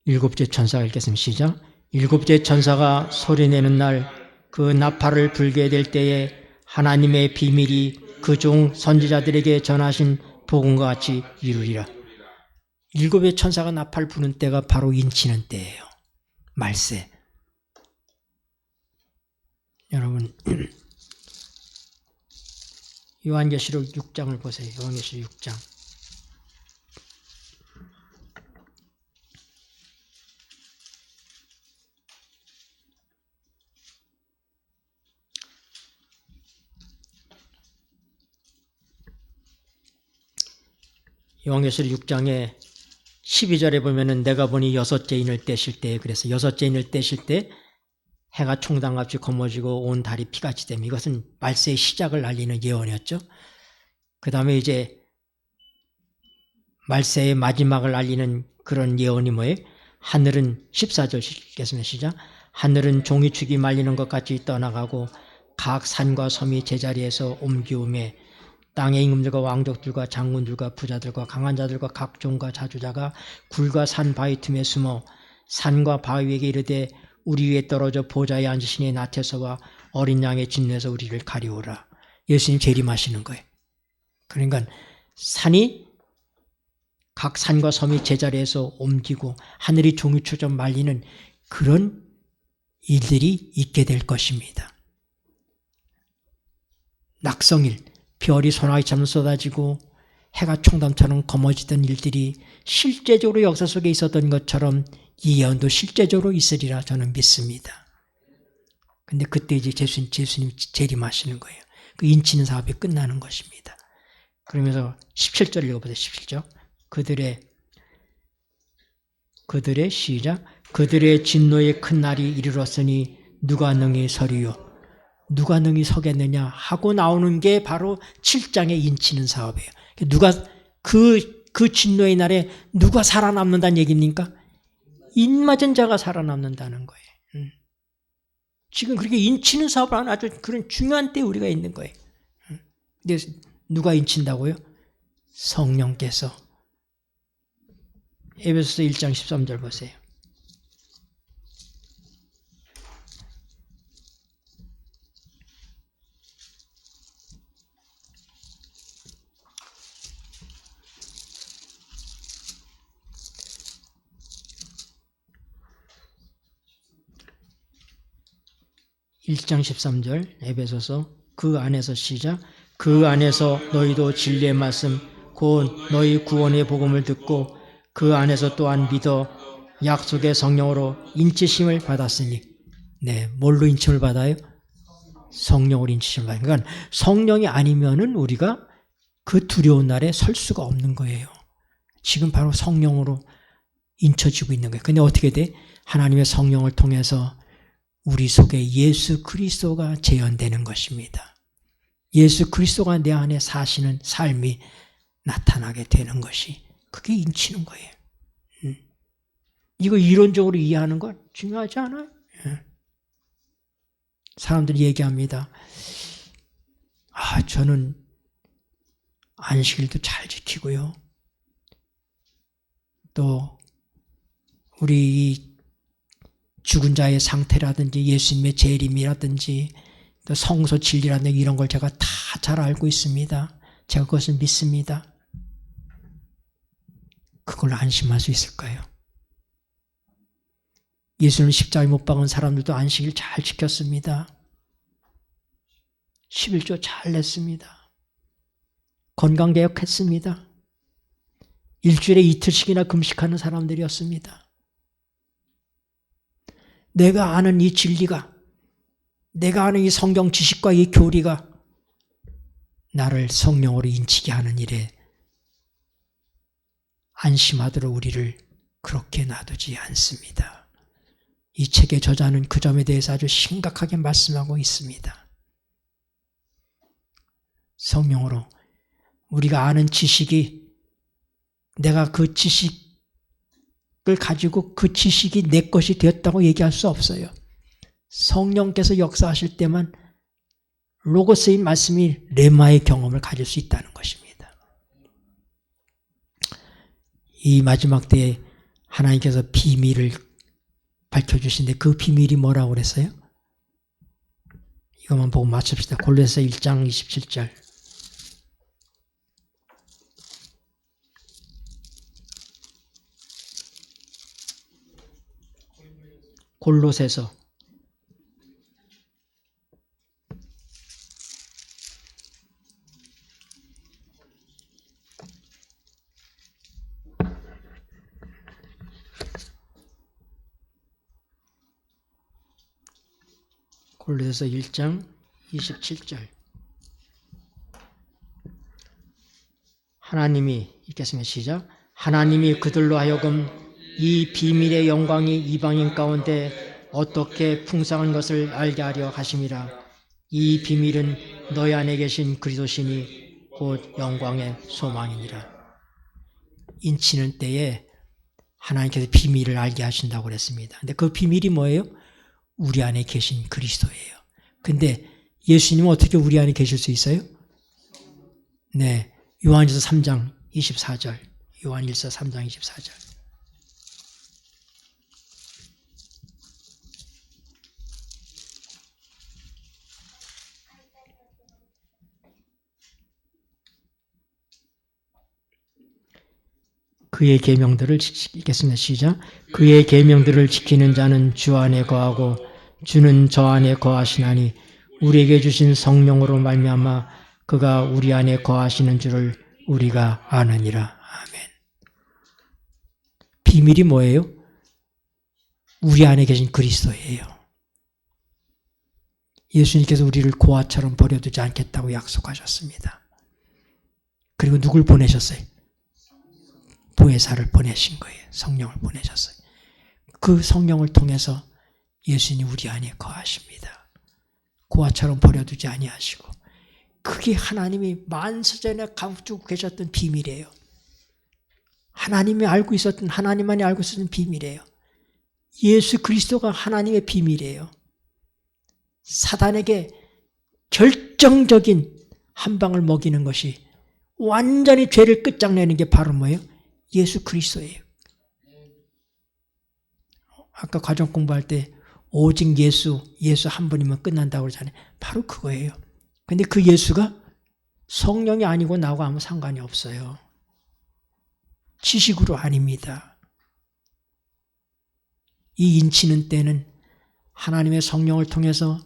S1: 일곱째 천사가 읽겠습니다. 시작. 일곱째 천사가 소리내는 날 그 나팔을 불게 될 때에 하나님의 비밀이 그 종 선지자들에게 전하신 복음과 같이 이루리라. 일곱의 천사가 나팔 부는 때가 바로 인치는 때예요. 말세. 여러분 요한계시록 6장을 보세요. 요한계시록 6장. 요한계시록 6장에 12절에 보면은 내가 보니 여섯째 인을 떼실 때, 그래서 여섯째 인을 떼실 때 해가 총당같이 검어지고 온 달이 피같이 되면 이것은 말세의 시작을 알리는 예언이었죠. 그 다음에 이제 말세의 마지막을 알리는 그런 예언이 뭐예요? 하늘은 14절 읽겠습니다. 시작. 하늘은 종이축이 말리는 것 같이 떠나가고 각 산과 섬이 제자리에서 옮기우매 땅의 임금들과 왕족들과 장군들과 부자들과 강한 자들과 각 종과 자주자가 굴과 산 바위 틈에 숨어 산과 바위에게 이르되 우리 위에 떨어져 보좌에 앉으신 이의 낫에서와 어린 양의 진노에서 우리를 가리우라. 예수님 재림하시는 거예요. 그러니까 산이 각 산과 섬이 제자리에서 옮기고 하늘이 종이처럼 말리는 그런 일들이 있게 될 것입니다. 낙성일, 별이 소나기처럼 쏟아지고 해가 총담처럼 검어지던 일들이 실제적으로 역사 속에 있었던 것처럼 이 예언도 실제적으로 있으리라 저는 믿습니다. 근데 그때 이제 예수님 재림하시는 거예요. 그 인치는 사업이 끝나는 것입니다. 그러면서 17절 읽어보세요. 17절. 그들의 시작. 그들의 진노의 큰 날이 이르렀으니 누가 능히 서리요. 누가 능히 서겠느냐 하고 나오는 게 바로 7장의 인치는 사업이에요. 누가 그 진노의 날에 누가 살아남는다는 얘기입니까? 인맞은 자가 살아남는다는 거예요. 지금 그렇게 인치는 사업을 하는 아주 그런 중요한 때에 우리가 있는 거예요. 근데 누가 인친다고요? 성령께서. 에베소서 1장 13절 보세요. (1장 13절) 에베소서. 그 안에서 시작. 그 안에서 너희도 진리의 말씀 곧 너희 구원의 복음을 듣고 그 안에서 또한 믿어 약속의 성령으로 인치심을 받았으니. 네, 뭘로 인침을 받아요? 성령으로 인치심을 받아요. 그러니까 성령이 아니면은 우리가 그 두려운 날에 설 수가 없는 거예요. 지금 바로 성령으로 인쳐지고 있는 거예요. 근데 어떻게 돼? 하나님의 성령을 통해서 우리 속에 예수 그리스도가 재현되는 것입니다. 예수 그리스도가 내 안에 사시는 삶이 나타나게 되는 것이, 그게 인치는 거예요. 이거 이론적으로 이해하는 건 중요하지 않아요? 사람들이 얘기합니다. 저는 안식일도 잘 지키고요. 또 우리 죽은 자의 상태라든지 예수님의 재림이라든지 또 성소 진리라든지 이런 걸 제가 다 잘 알고 있습니다. 제가 그것을 믿습니다. 그걸 안심할 수 있을까요? 예수님 십자가에 못 박은 사람들도 안식일 잘 지켰습니다. 11조 잘 냈습니다. 건강개혁했습니다. 일주일에 이틀씩이나 금식하는 사람들이었습니다. 내가 아는 이 진리가, 내가 아는 이 성경 지식과 이 교리가 나를 성령으로 인치게 하는 일에 안심하도록 우리를 그렇게 놔두지 않습니다. 이 책의 저자는 그 점에 대해서 아주 심각하게 말씀하고 있습니다. 성령으로 우리가 아는 지식이, 내가 그 지식을 가지고 그 지식이 내 것이 되었다고 얘기할 수 없어요. 성령께서 역사하실 때만 로고스의 말씀이 레마의 경험을 가질 수 있다는 것입니다. 이 마지막 때에 하나님께서 비밀을 밝혀주신데 그 비밀이 뭐라고 그랬어요? 이것만 보고 맞춥시다. 골로새 1장 27절. 골로새서 골로새서 1장 27절. 하나님이, 읽겠습니다. 시작. 하나님이 그들로 하여금 이 비밀의 영광이 이방인 가운데 어떻게 풍성한 것을 알게 하려 하심이라. 이 비밀은 너희 안에 계신 그리스도시니 곧 영광의 소망이니라. 인치는 때에 하나님께서 비밀을 알게 하신다고 그랬습니다. 근데 그 비밀이 뭐예요? 우리 안에 계신 그리스도예요. 근데 예수님은 어떻게 우리 안에 계실 수 있어요? 네, 요한일서 3장 24절. 요한일서 3장 24절. 그의 계명들을 읽겠습니다. 시작. 그의 계명들을 지키는 자는 주 안에 거하고 주는 저 안에 거하시나니 우리에게 주신 성령으로 말미암아 그가 우리 안에 거하시는 줄을 우리가 아느니라. 아멘. 비밀이 뭐예요? 우리 안에 계신 그리스도예요. 예수님께서 우리를 고아처럼 버려두지 않겠다고 약속하셨습니다. 그리고 누굴 보내셨어요? 보혜사를 보내신 거예요. 성령을 보내셨어요. 그 성령을 통해서 예수님이 우리 안에 거하십니다. 고아처럼 버려두지 아니하시고, 그게 하나님이 만세전에 가지고 계셨던 비밀이에요. 하나님이 알고 있었던, 하나님만이 알고 있었던 비밀이에요. 예수 그리스도가 하나님의 비밀이에요. 사단에게 결정적인 한 방을 먹이는 것이, 완전히 죄를 끝장내는 게 바로 뭐예요? 예수 그리스도예요. 아까 과정 공부할 때 오직 예수 한 분이면 끝난다고 그러잖아요. 바로 그거예요. 근데 그 예수가 성령이 아니고 나하고 아무 상관이 없어요. 지식으로 아닙니다. 이 인치는 때는 하나님의 성령을 통해서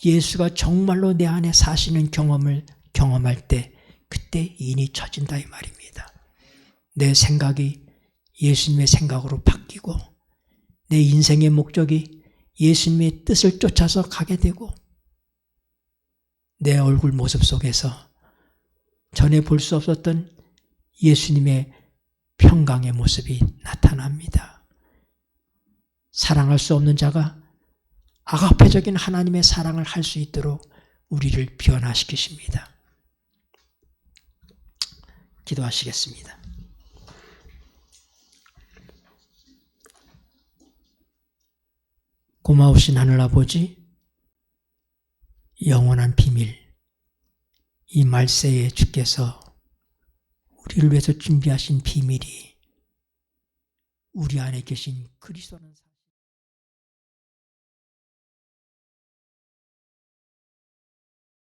S1: 예수가 정말로 내 안에 사시는 경험을 경험할 때, 그때 인이 쳐진다 이 말입니다. 내 생각이 예수님의 생각으로 바뀌고, 내 인생의 목적이 예수님의 뜻을 쫓아서 가게 되고, 내 얼굴 모습 속에서 전에 볼 수 없었던 예수님의 평강의 모습이 나타납니다. 사랑할 수 없는 자가 아가페적인 하나님의 사랑을 할 수 있도록 우리를 변화시키십니다. 기도하시겠습니다. 고마우신 하늘아버지, 영원한 비밀, 이 말세에 주께서 우리를 위해서 준비하신 비밀이 우리 안에 계신 그리스도는